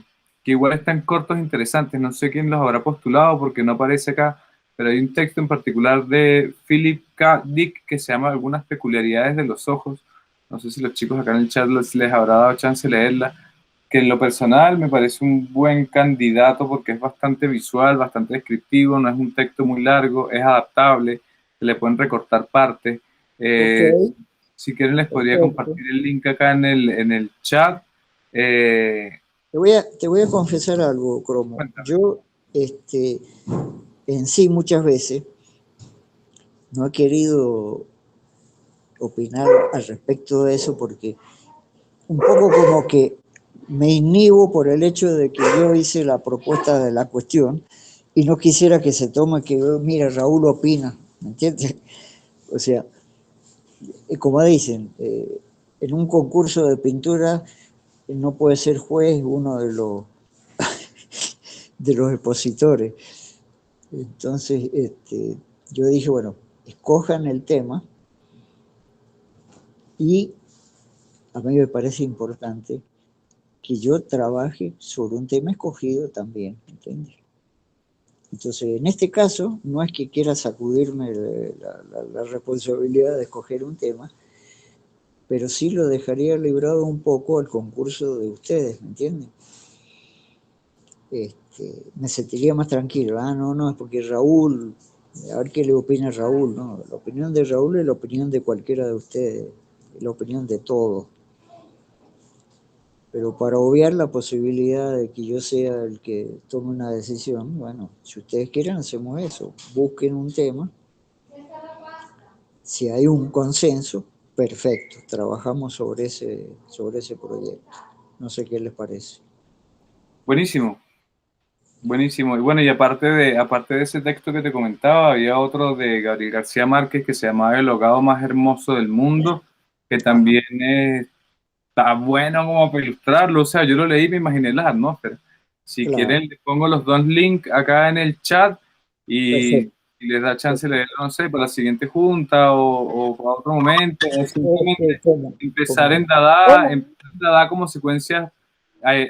que igual están cortos e interesantes. No sé quién los habrá postulado porque no aparece acá, pero hay un texto en particular de Philip K. Dick que se llama Algunas peculiaridades de los ojos. No sé si los chicos acá en el chat les habrá dado chance de leerla, que en lo personal me parece un buen candidato porque es bastante visual, bastante descriptivo, no es un texto muy largo, es adaptable, se le pueden recortar partes. Ok, Eh, si quieren les podría perfecto. compartir el link acá en el chat. Eh, Te voy a confesar algo, Cromo. Cuéntame. Yo, en sí, muchas veces no he querido opinar al respecto de eso porque un poco como que me inhibo por el hecho de que yo hice la propuesta de la cuestión y no quisiera que se tome que, mira, Raúl opina, ¿me entiendes? O sea, como dicen, en un concurso de pintura no puede ser juez uno de los expositores. Entonces, yo dije, bueno, escojan el tema y a mí me parece importante que yo trabaje sobre un tema escogido también, ¿entiendes? Entonces, en este caso, no es que quiera sacudirme la responsabilidad de escoger un tema, pero sí lo dejaría librado un poco al concurso de ustedes, ¿me entienden? Me sentiría más tranquilo. Ah, no, no, es porque Raúl, a ver qué le opina Raúl, ¿no? La opinión de Raúl es la opinión de cualquiera de ustedes, es la opinión de todos. Pero para obviar la posibilidad de que yo sea el que tome una decisión, bueno, si ustedes quieren hacemos eso, busquen un tema, si hay un consenso, perfecto, trabajamos sobre ese proyecto. No sé qué les parece. Buenísimo, buenísimo. Y bueno, y aparte de ese texto que te comentaba, había otro de Gabriel García Márquez que se llamaba El hogado más hermoso del mundo, que Ajá, también está bueno como para ilustrarlo. O sea, yo lo leí y me imaginé las atmósferas. Si claro, quieren, les pongo los dos links acá en el chat y, perfecto. y les da chance de Perfecto. leerlo, no sé, para la siguiente junta o para otro momento, o simplemente empezar ¿Cómo? en Dada, ¿Cómo? empezar en Dada como secuencias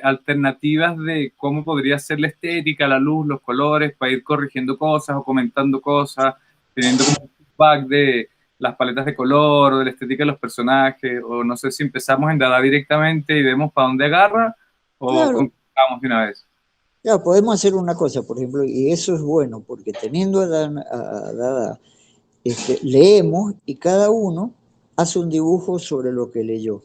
alternativas de cómo podría ser la estética, la luz, los colores, para ir corrigiendo cosas o comentando cosas, teniendo como un feedback de las paletas de color o de la estética de los personajes, o no sé si empezamos en Dada directamente y vemos para dónde agarra, o Claro, concretamos de una vez. claro, podemos hacer una cosa, por ejemplo, y eso es bueno, porque teniendo a Dada, leemos y cada uno hace un dibujo sobre lo que leyó,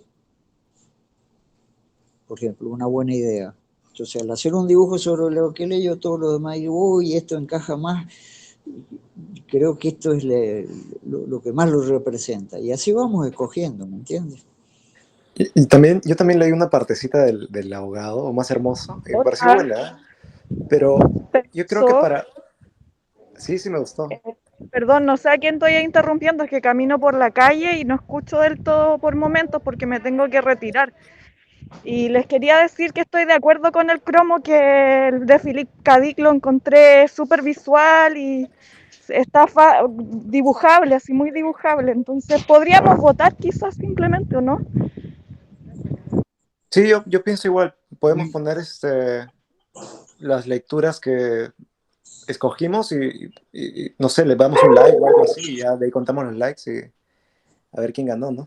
por ejemplo, una buena idea. Entonces, al hacer un dibujo sobre lo que leyó, todo lo demás, digo, uy, esto encaja más, creo que esto es lo que más lo representa. Y así vamos escogiendo, ¿me entiendes? Y también, yo también leí una partecita del abogado, o más hermoso, y me pareció Ah, buena, ¿eh? Pero yo creo que eso, para... Sí, sí me gustó. perdón, no sé a quién estoy interrumpiendo, es que camino por la calle y no escucho del todo por momentos porque me tengo que retirar. Y les quería decir que estoy de acuerdo con el cromo, que el de Philip K. Dick lo encontré súper visual y está dibujable, así muy dibujable. Entonces, ¿podríamos votar quizás simplemente o no? Sí, yo pienso igual. Podemos poner las lecturas que escogimos y, no sé, le damos un like o algo así y ya de ahí contamos los likes y a ver quién ganó, ¿no?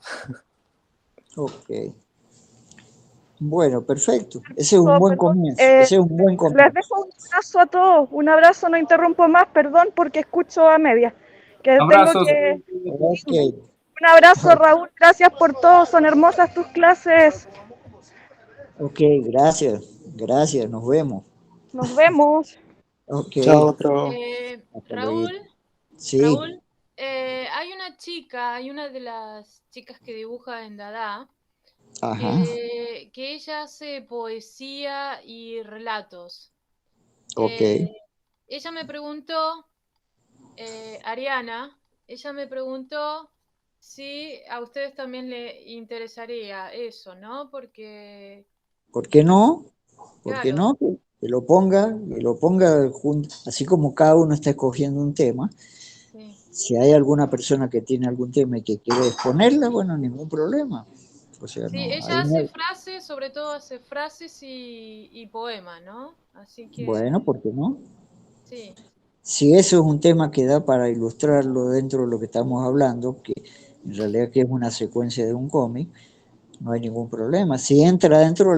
Ok. Bueno, perfecto. Ese es un buen Perdón, comienzo. Ese es un buen les comienzo. dejo un abrazo a todos, un abrazo, no interrumpo más, perdón porque escucho a media, que tengo Abrazos. que Ok, irme. Un abrazo, Raúl, gracias por todo, son hermosas tus clases, ok, gracias. Gracias, nos vemos. nos vemos. Ok, Chao, otro. hasta luego. Raúl, Sí, Raúl, hay una chica, hay una de las chicas que dibuja en Dada, ajá, que ella hace poesía y relatos. ok. Eh, ella me preguntó, Ariana, ella me preguntó si a ustedes también le interesaría eso, ¿no? Porque, ¿Por qué no? ¿Por qué claro, no? Que lo ponga junto, así como cada uno está escogiendo un tema. sí. Si hay alguna persona que tiene algún tema y que quiere exponerla, bueno, ningún problema. O sea, Sí, no, ella ahí hace no. frases, sobre todo hace frases y poema, ¿no? Así Bueno, que ¿por qué no? sí. Si eso es un tema que da para ilustrarlo dentro de lo que estamos hablando, que en realidad que es una secuencia de un cómic, no hay ningún problema. Si entra dentro de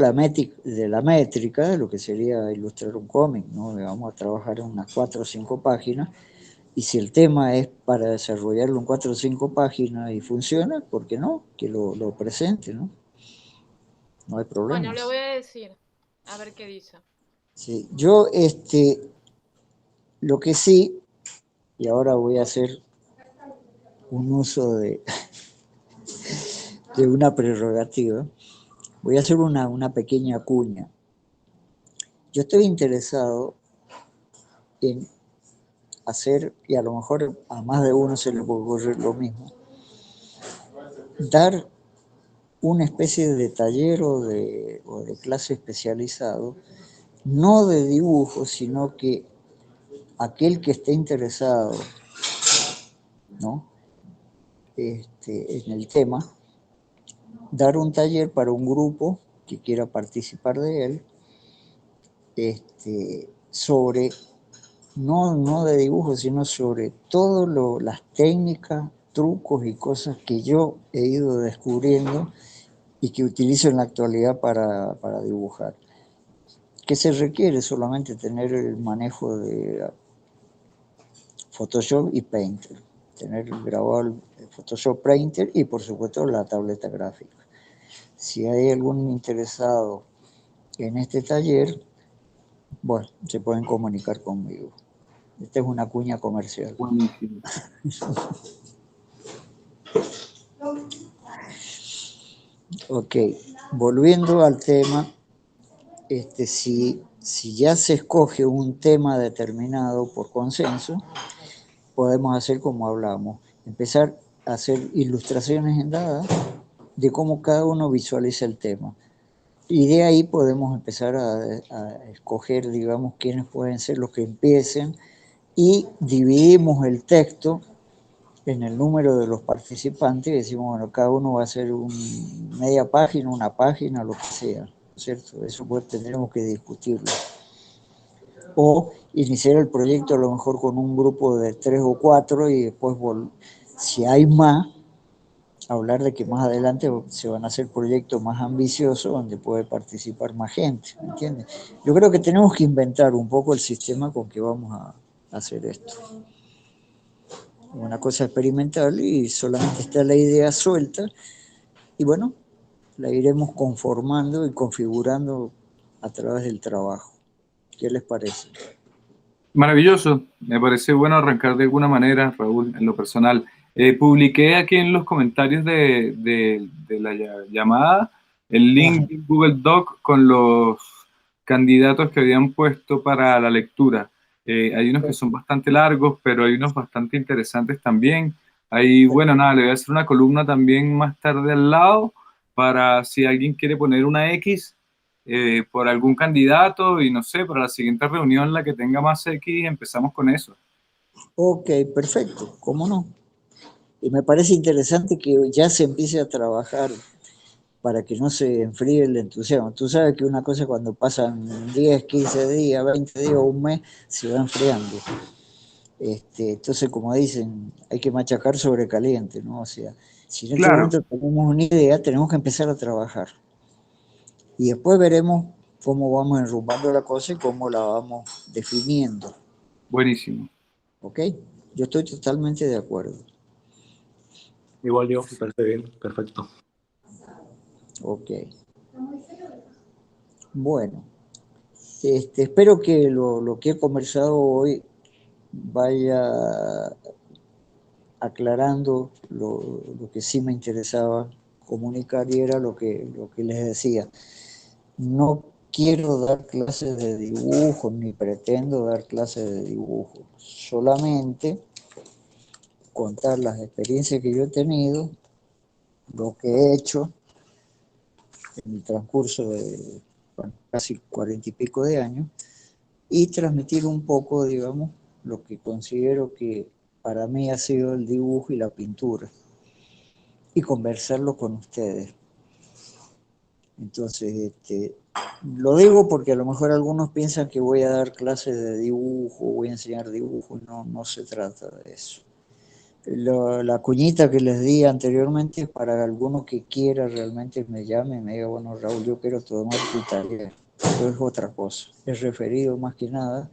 la métrica de lo que sería ilustrar un cómic, ¿no? Vamos a trabajar en unas 4 o 5 páginas, y si el tema es para desarrollarlo en 4 o 5 páginas y funciona, ¿por qué no? Que lo presente, ¿no? No hay Bueno, le problemas. voy a decir, a ver qué dice. Sí, yo, lo que sí, y ahora voy a hacer un uso de una prerrogativa, voy a hacer una pequeña cuña. Yo estoy interesado en hacer, y a lo mejor a más de uno se le puede ocurrir lo mismo, dar una especie de taller o de clase especializado, no de dibujo, sino que aquel que esté interesado, ¿no? En el tema, dar un taller para un grupo que quiera participar de él, sobre, no de dibujo, sino sobre todas las técnicas, trucos y cosas que yo he ido descubriendo y que utilizo en la actualidad para dibujar. ¿Qué se requiere? Solamente tener el manejo de Photoshop y Painter, tener grabado el Photoshop, Painter y por supuesto la tableta gráfica. Si hay algún interesado en este taller, bueno, se pueden comunicar conmigo. Esta es una cuña comercial. Buenísimo. Ok, volviendo al tema, si ya se escoge un tema determinado por consenso, podemos hacer como hablamos, empezar a hacer ilustraciones en Dada de cómo cada uno visualiza el tema. Y de ahí podemos empezar a escoger, digamos, quiénes pueden ser los que empiecen y dividimos el texto en el número de los participantes y decimos, bueno, cada uno va a hacer media página, una página, lo que sea, ¿cierto? Eso pues tendremos que discutirlo. O iniciar el proyecto a lo mejor con un grupo de 3 o 4 y después, si hay más, hablar de que más adelante se van a hacer proyectos más ambiciosos donde puede participar más gente, ¿me entiendes? Yo creo que tenemos que inventar un poco el sistema con que vamos a hacer esto. Una cosa experimental y solamente está la idea suelta y bueno, la iremos conformando y configurando a través del trabajo. ¿Qué les parece? Maravilloso, me parece bueno arrancar de alguna manera, Raúl, en lo personal. Publiqué aquí en los comentarios de la llamada el link de Google Doc con los candidatos que habían puesto para la lectura. Hay unos que son bastante largos, pero hay unos bastante interesantes también. Ahí, bueno, nada, le voy a hacer una columna también más tarde al lado para si alguien quiere poner una X por algún candidato y no sé, para la siguiente reunión, la que tenga más X, empezamos con eso. Ok, perfecto, ¿cómo no? Y me parece interesante que ya se empiece a trabajar para que no se enfríe el entusiasmo. Tú sabes que una cosa cuando pasan 10, 15 días, 20 días o un mes, se va enfriando. Entonces, como dicen, hay que machacar sobre caliente, ¿no? O sea, si en este Claro, momento tenemos una idea, tenemos que empezar a trabajar. Y después veremos cómo vamos enrumbando la cosa y cómo la vamos definiendo. buenísimo. ¿Ok? Yo estoy totalmente de acuerdo. Igual yo, me parece bien, perfecto. Ok. Bueno, espero que lo que he conversado hoy vaya aclarando lo que sí me interesaba comunicar y era lo que les decía. No quiero dar clases de dibujo, ni pretendo dar clases de dibujo. Solamente contar las experiencias que yo he tenido, lo que he hecho en el transcurso de casi 40 y pico de años y transmitir un poco, digamos, lo que considero que para mí ha sido el dibujo y la pintura y conversarlo con ustedes. Entonces, lo digo porque a lo mejor algunos piensan que voy a dar clases de dibujo, voy a enseñar dibujo, no se trata de eso. La cuñita que les di anteriormente es para alguno que quiera realmente me llame y me diga, bueno, Raúl, yo quiero tomar tu taller. Eso es otra cosa. Es referido más que nada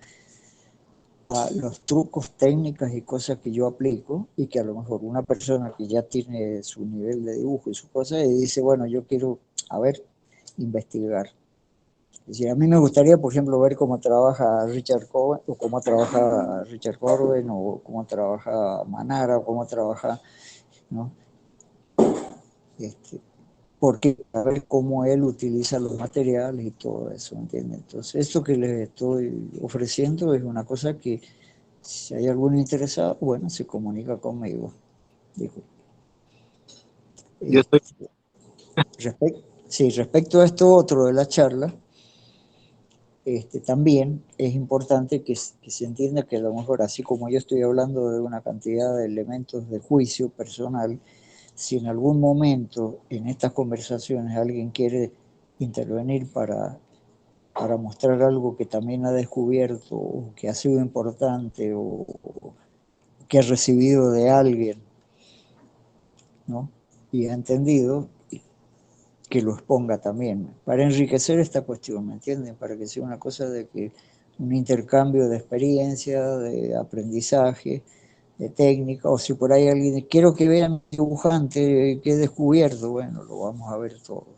a los trucos, técnicas y cosas que yo aplico y que a lo mejor una persona que ya tiene su nivel de dibujo y su cosa y dice, bueno, yo quiero, a ver, investigar. Es decir, a mí me gustaría, por ejemplo, ver cómo trabaja Richard Cohen, o cómo trabaja Richard Corben, o cómo trabaja Manara, o cómo trabaja, ¿no? Porque a ver cómo él utiliza los materiales y todo eso, ¿entiendes? Entonces, esto que les estoy ofreciendo es una cosa que, si hay algún interesado, bueno, se comunica conmigo, dijo. Yo estoy... Sí, respecto a esto otro de la charla, también es importante que se entienda que a lo mejor, así como yo estoy hablando de una cantidad de elementos de juicio personal, si en algún momento en estas conversaciones alguien quiere intervenir para mostrar algo que también ha descubierto, o que ha sido importante, o que ha recibido de alguien, ¿no? Y ha entendido, que lo exponga también, para enriquecer esta cuestión, ¿me entienden? Para que sea una cosa de que un intercambio de experiencia, de aprendizaje, de técnica, o si por ahí alguien, quiero que vean mi dibujante que he descubierto, bueno, lo vamos a ver todo.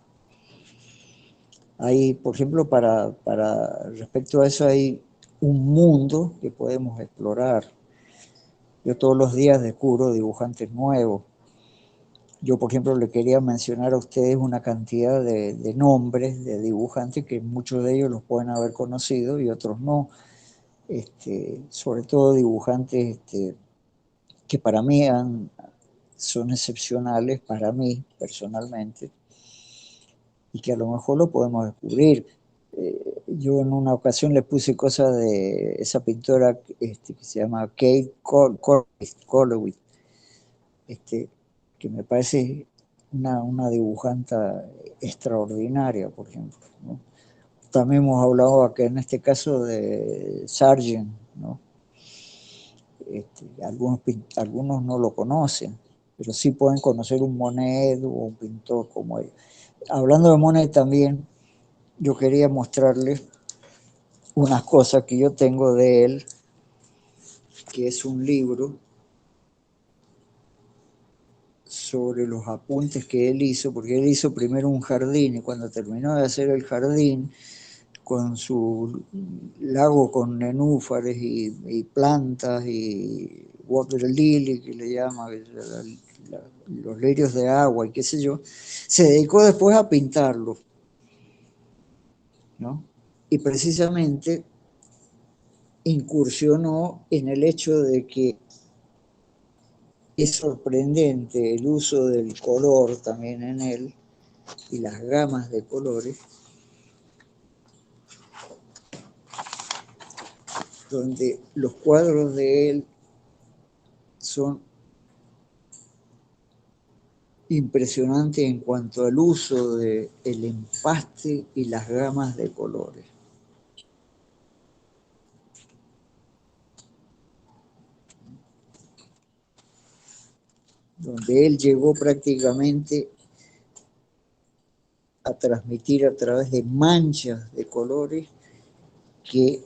Hay, por ejemplo, respecto a eso hay un mundo que podemos explorar. Yo todos los días descubro dibujantes nuevos. Yo, por ejemplo, le quería mencionar a ustedes una cantidad de nombres de dibujantes que muchos de ellos los pueden haber conocido y otros no. Sobre todo dibujantes que para mí son excepcionales, para mí personalmente, y que a lo mejor lo podemos descubrir. Yo en una ocasión le puse cosas de esa pintora que se llama Kate Colowitz, que me parece una dibujanta extraordinaria, por ejemplo, ¿no? También hemos hablado acá en este caso de Sargent, ¿no? Algunos no lo conocen, pero sí pueden conocer un Monet o un pintor como él. Hablando de Monet también, yo quería mostrarles unas cosas que yo tengo de él, que es un libro sobre los apuntes que él hizo, porque él hizo primero un jardín y cuando terminó de hacer el jardín, con su lago con nenúfares y plantas y water lily, que le llama, los lirios de agua y qué sé yo, se dedicó después a pintarlo, ¿no? Y precisamente incursionó en el hecho de que es sorprendente el uso del color también en él y las gamas de colores, donde los cuadros de él son impresionantes en cuanto al uso del empaste y las gamas de colores. Donde él llegó prácticamente a transmitir a través de manchas de colores que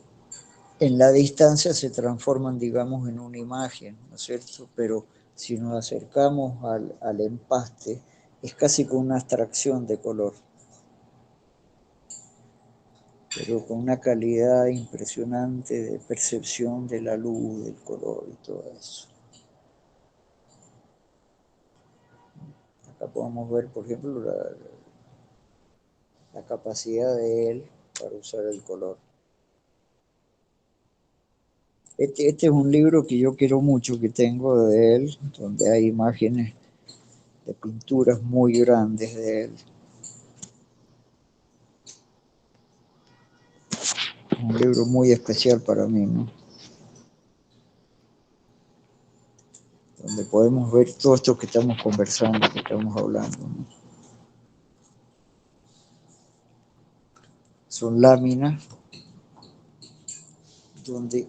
en la distancia se transforman, digamos, en una imagen, ¿no es cierto? Pero si nos acercamos al empaste, es casi como una abstracción de color, pero con una calidad impresionante de percepción de la luz, del color y todo eso. Acá podemos ver, por ejemplo, la capacidad de él para usar el color. Este es un libro que yo quiero mucho, que tengo de él, donde hay imágenes de pinturas muy grandes de él. Un libro muy especial para mí, ¿no? Donde podemos ver todo esto que estamos conversando, que estamos hablando, ¿no? Son láminas donde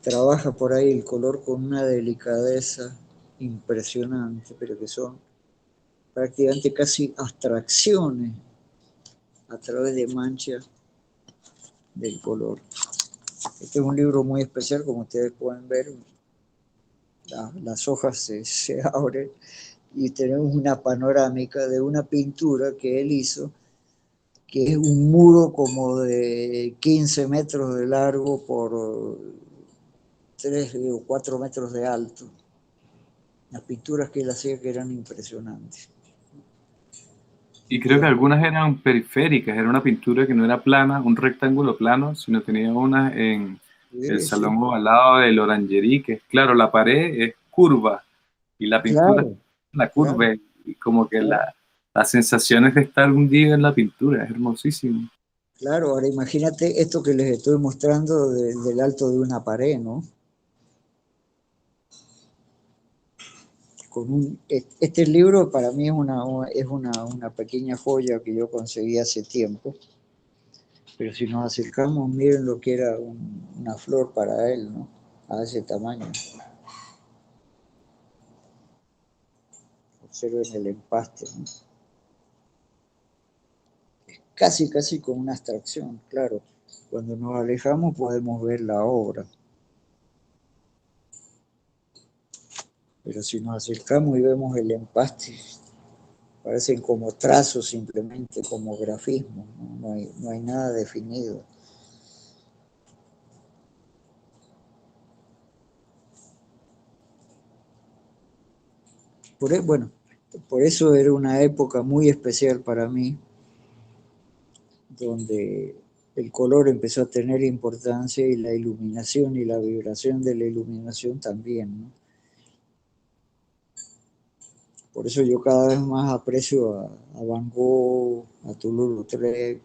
trabaja por ahí el color con una delicadeza impresionante, pero que son prácticamente casi abstracciones a través de manchas del color. Este es un libro muy especial, como ustedes pueden ver, las hojas se abren y tenemos una panorámica de una pintura que él hizo, que es un muro como de 15 metros de largo por 3 o 4 metros de alto. Las pinturas que él hacía que eran impresionantes. Y creo que algunas eran periféricas, era una pintura que no era plana, un rectángulo plano, sino tenía unas en el salón ovalado del Orangerie, que claro, la pared es curva y la pintura Claro, la curva, claro. y como que Claro, la sensación es de estar hundido en la pintura, es hermosísimo. claro, ahora imagínate esto que les estoy mostrando del alto de una pared, ¿no? Este libro para mí es una pequeña joya que yo conseguí hace tiempo, pero si nos acercamos, miren lo que era una flor para él, ¿no? A ese tamaño. Observen el empaste, ¿no? Casi, casi con una abstracción, claro. Cuando nos alejamos podemos ver la obra, pero si nos acercamos y vemos el empaste, parecen como trazos simplemente, como grafismos, ¿no? No hay nada definido. Bueno, por eso era una época muy especial para mí, donde el color empezó a tener importancia y la iluminación y la vibración de la iluminación también, ¿no? Por eso yo cada vez más aprecio a Van Gogh, a Toulouse-Lautrec,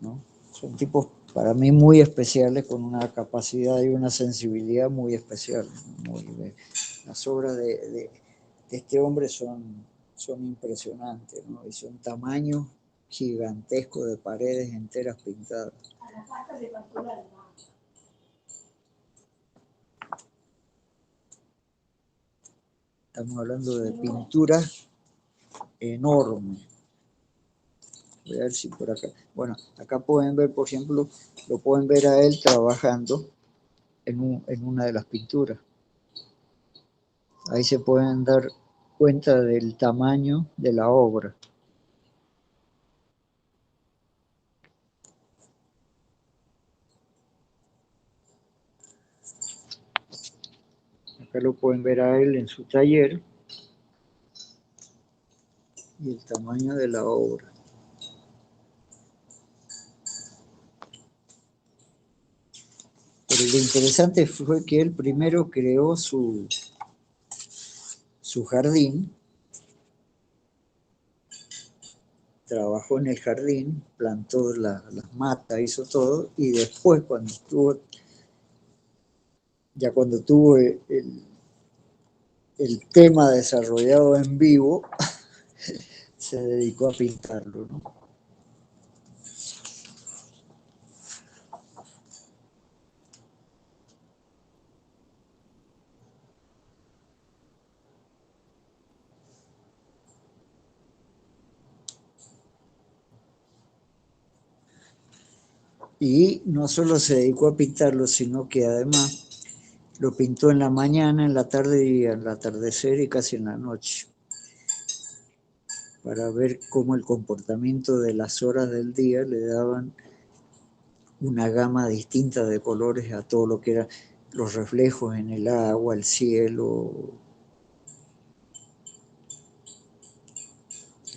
¿no? Son tipos para mí muy especiales, con una capacidad y una sensibilidad muy especial, ¿no? Las obras de este hombre son impresionantes, ¿no? Y son tamaños gigantescos de paredes enteras pintadas. Estamos hablando de pinturas enormes. Voy a ver si por acá. Bueno, acá pueden ver, por ejemplo, lo pueden ver a él trabajando en una de las pinturas. Ahí se pueden dar cuenta del tamaño de la obra. Acá lo pueden ver a él en su taller y el tamaño de la obra. Pero lo interesante fue que él primero creó su jardín, trabajó en el jardín, plantó las matas, hizo todo, y después cuando tuvo el tema desarrollado en vivo, se dedicó a pintarlo, ¿no? Y no solo se dedicó a pintarlo, sino que además lo pintó en la mañana, en la tarde y al atardecer y casi en la noche, para ver cómo el comportamiento de las horas del día le daban una gama distinta de colores a todo lo que eran los reflejos en el agua, el cielo,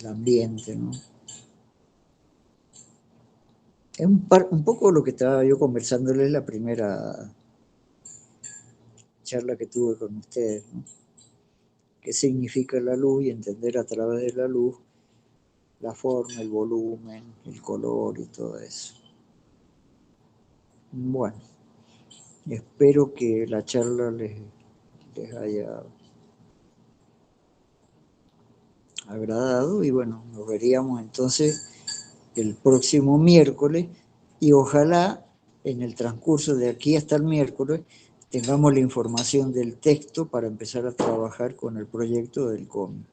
el ambiente, ¿no? Es un poco lo que estaba yo conversándoles la primera charla que tuve con ustedes, ¿no? ¿Qué significa la luz? Y entender a través de la luz la forma, el volumen, el color y todo eso. Bueno, espero que la charla les haya agradado y bueno, nos veríamos entonces el próximo miércoles y ojalá en el transcurso de aquí hasta el miércoles tengamos la información del texto para empezar a trabajar con el proyecto del cómic.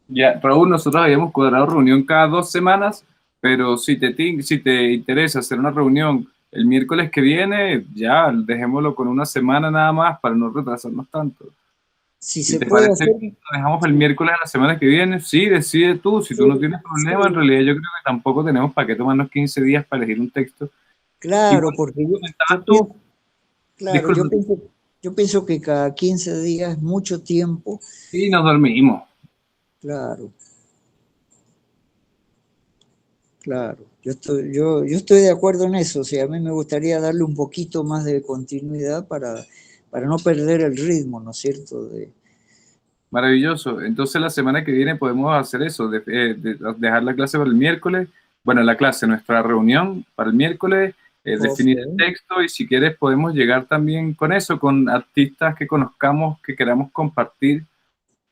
Ya, Raúl, nosotros habíamos cuadrado reunión cada 2 semanas, pero si te interesa hacer una reunión el miércoles que viene, ya dejémoslo con una semana nada más para no retrasarnos tanto. Si Si se te puede parece hacer, que lo dejamos el miércoles de la semana que viene, sí, decide tú. Si tú no tienes problema, en sí, realidad yo creo que tampoco tenemos para qué tomarnos 15 días para elegir un texto. claro, Igual, porque comentabas tú, claro, disculpa, yo pienso que cada 15 días es mucho tiempo, sí, nos dormimos. claro, claro. Yo estoy de acuerdo en eso, o sea, a mí me gustaría darle un poquito más de continuidad para no perder el ritmo, ¿no es cierto? Maravilloso. Entonces la semana que viene podemos hacer eso, dejar la clase para el miércoles. Bueno, la clase, nuestra reunión para el miércoles, definir el Ok. texto y si quieres podemos llegar también con eso, con artistas que conozcamos, que queramos compartir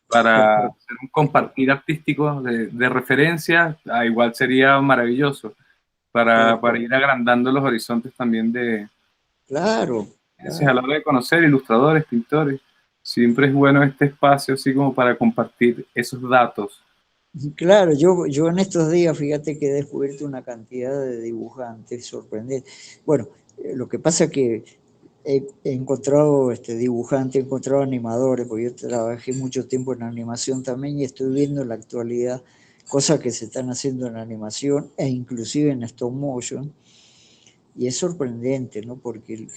para Perfecto. hacer un compartir artístico de referencia. Igual sería maravilloso para Perfecto. ir agrandando los horizontes también de, Claro, a la claro. hora de conocer ilustradores, pintores. Siempre es bueno este espacio así como para compartir esos datos. Claro, yo en estos días, fíjate que he descubierto una cantidad de dibujantes sorprendentes. Bueno, lo que pasa es que he encontrado dibujantes, he encontrado animadores, porque yo trabajé mucho tiempo en animación también y estoy viendo en la actualidad cosas que se están haciendo en animación e inclusive en stop motion. Y es sorprendente, ¿no? Porque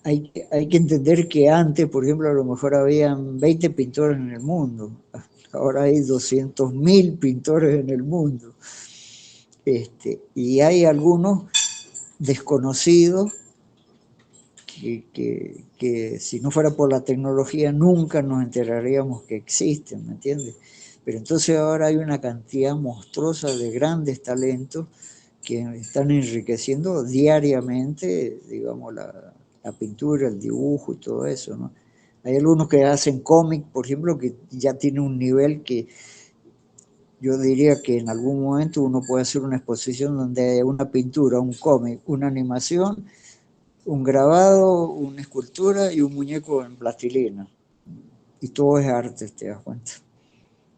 hay que entender que antes, por ejemplo, a lo mejor habían 20 pintores en el mundo. Ahora hay 200.000 pintores en el mundo. Y hay algunos desconocidos que si no fuera por la tecnología nunca nos enteraríamos que existen, ¿me entiendes? Pero entonces ahora hay una cantidad monstruosa de grandes talentos que están enriqueciendo diariamente, digamos, la pintura, el dibujo y todo eso, ¿no? Hay algunos que hacen cómic, por ejemplo, que ya tiene un nivel que yo diría que en algún momento uno puede hacer una exposición donde haya una pintura, un cómic, una animación, un grabado, una escultura y un muñeco en plastilina. Y todo es arte, te das cuenta.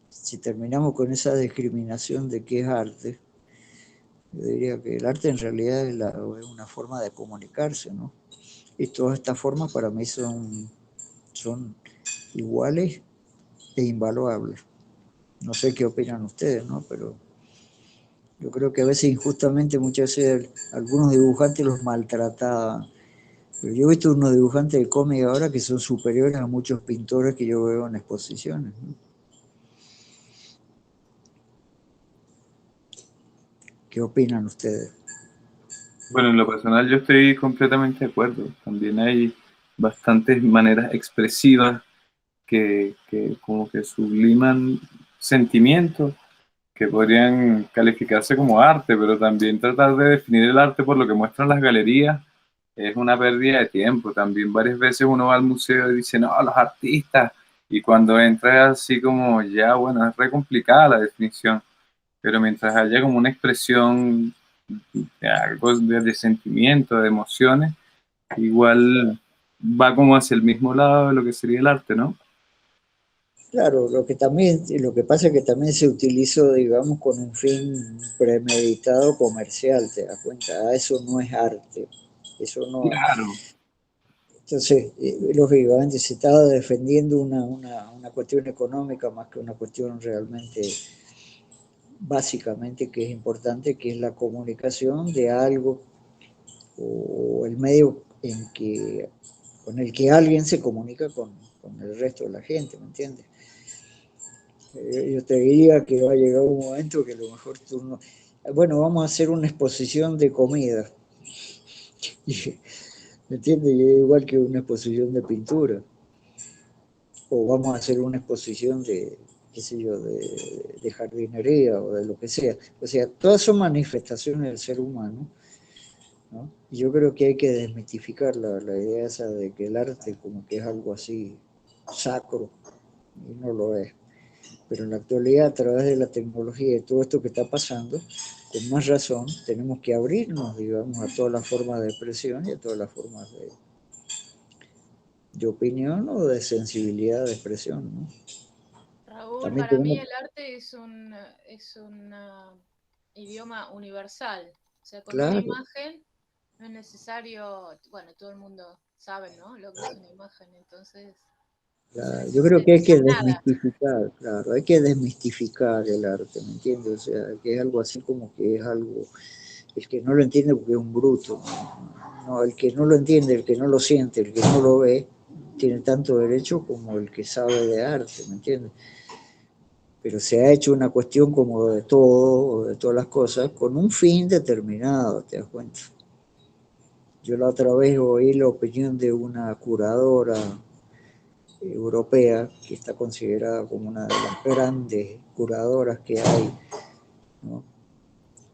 Si terminamos con esa discriminación de qué es arte, yo diría que el arte en realidad es una forma de comunicarse, ¿no? Y todas estas formas para mí son iguales e invaluables. No sé qué opinan ustedes, ¿no? Pero yo creo que a veces injustamente muchas veces algunos dibujantes los maltrataban. Pero yo he visto unos dibujantes de cómic ahora que son superiores a muchos pintores que yo veo en exposiciones, ¿no? ¿Qué opinan ustedes? Bueno, en lo personal yo estoy completamente de acuerdo. También hay bastantes maneras expresivas que como que subliman sentimientos que podrían calificarse como arte, pero también tratar de definir el arte por lo que muestran las galerías es una pérdida de tiempo. También varias veces uno va al museo y dice, no, los artistas, y cuando entra así como ya, bueno, es re complicada la definición, pero mientras haya como una expresión de algo de sentimiento, de emociones, igual va como hacia el mismo lado de lo que sería el arte, ¿no? Claro, lo que pasa es que también se utilizó, digamos, con un fin premeditado comercial, te das cuenta. Ah, eso no es arte. Eso no. Claro, Entonces, lógicamente se estaba defendiendo una cuestión económica más que una cuestión realmente, básicamente, que es importante, que es la comunicación de algo o el medio con el que alguien se comunica con el resto de la gente, ¿me entiendes? Yo te diría que va a llegar un momento que a lo mejor tú no... Bueno, vamos a hacer una exposición de comida, ¿me entiendes? Y es igual que una exposición de pintura. O vamos a hacer una exposición de, qué sé yo, de jardinería o de lo que sea. O sea, todas son manifestaciones del ser humano, ¿no? Y yo creo que hay que desmitificar la idea esa de que el arte como que es algo así sacro, y no lo es. Pero en la actualidad, a través de la tecnología y todo esto que está pasando, con más razón, tenemos que abrirnos, digamos, a todas las formas de expresión y a todas las formas de opinión o de sensibilidad de expresión, ¿no? Raúl, También para mí tenemos, el arte es un idioma universal. O sea, con una claro, imagen no es necesario, bueno, todo el mundo sabe, ¿no? Lo que es una imagen, entonces no se yo creo que hay necesita que nada. desmistificar, claro, hay que desmistificar el arte, ¿me entiendes? O sea, que es algo así como que es algo, el que no lo entiende porque es un bruto, ¿no? No, el que no lo entiende, el que no lo siente, el que no lo ve, tiene tanto derecho como el que sabe de arte, ¿me entiendes? Pero se ha hecho una cuestión como de todo, de todas las cosas, con un fin determinado, ¿te das cuenta? Yo la otra vez oí la opinión de una curadora europea, que está considerada como una de las grandes curadoras que hay, ¿no?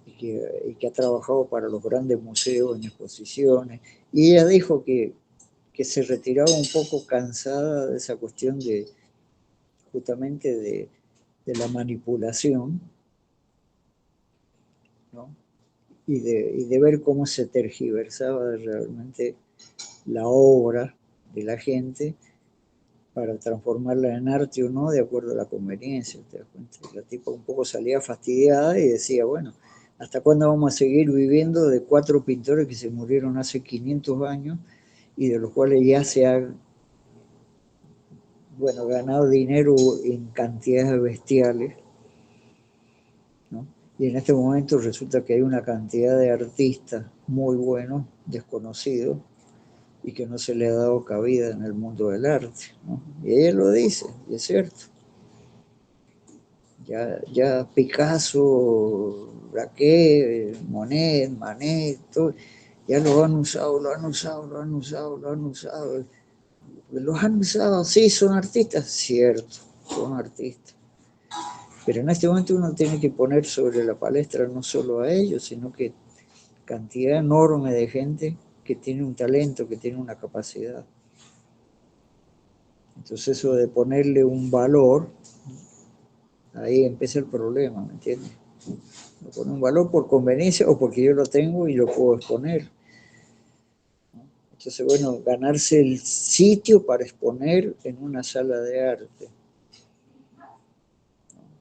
Y que ha trabajado para los grandes museos en exposiciones. Y ella dijo que se retiraba un poco cansada de esa cuestión de justamente de la manipulación, ¿no? Y de ver cómo se tergiversaba realmente la obra de la gente para transformarla en arte o no, de acuerdo a la conveniencia. ¿Te das cuenta? La tipa un poco salía fastidiada y decía, bueno, ¿hasta cuándo vamos a seguir viviendo de 4 pintores que se murieron hace 500 años y de los cuales ya se ha, bueno, ganado dinero en cantidades bestiales, ¿no? Y en este momento resulta que hay una cantidad de artistas muy buenos, desconocidos, y que no se le ha dado cabida en el mundo del arte, ¿no? Y ella lo dice, y es cierto. Ya Picasso, Braque, Monet, Manet, todo, ya lo han usado, lo han usado, lo han usado, lo han usado. Los han usado, sí, son artistas, cierto, son artistas. Pero en este momento uno tiene que poner sobre la palestra no solo a ellos, sino que cantidad enorme de gente que tiene un talento, que tiene una capacidad. Entonces eso de ponerle un valor, ahí empieza el problema, ¿me entiendes? Le pone un valor por conveniencia o porque yo lo tengo y lo puedo exponer. Entonces, bueno, ganarse el sitio para exponer en una sala de arte.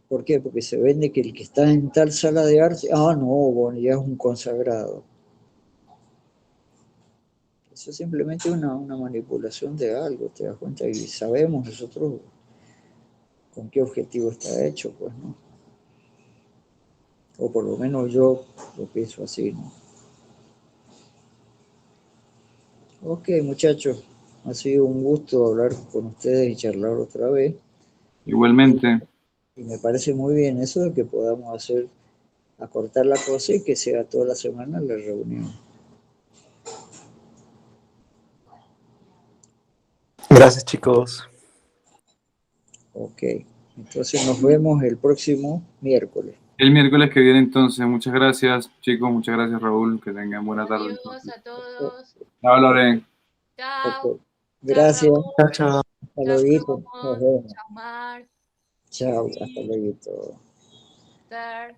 ¿Por qué? Porque se vende que el que está en tal sala de arte, no, bueno, ya es un consagrado. Eso es simplemente una manipulación de algo, te das cuenta, y sabemos nosotros con qué objetivo está hecho, pues, ¿no? O por lo menos yo lo pienso así, ¿no? Ok, muchachos, ha sido un gusto hablar con ustedes y charlar otra vez. Igualmente. Y me parece muy bien eso de que podamos hacer, acortar la cosa y que sea toda la semana la reunión. Gracias, chicos. Ok, entonces nos vemos el próximo miércoles. El miércoles que viene entonces. Muchas gracias, chicos. Muchas gracias, Raúl. Que tengan buena tarde. Adiós a todos. Chao, Loren. Chao. Ok, Chao, gracias, Raúl. Chao, chao. hasta Chao, luego, nos Romo. vemos. Chao, Mar. Chao, hasta Jessy. luego. Esther.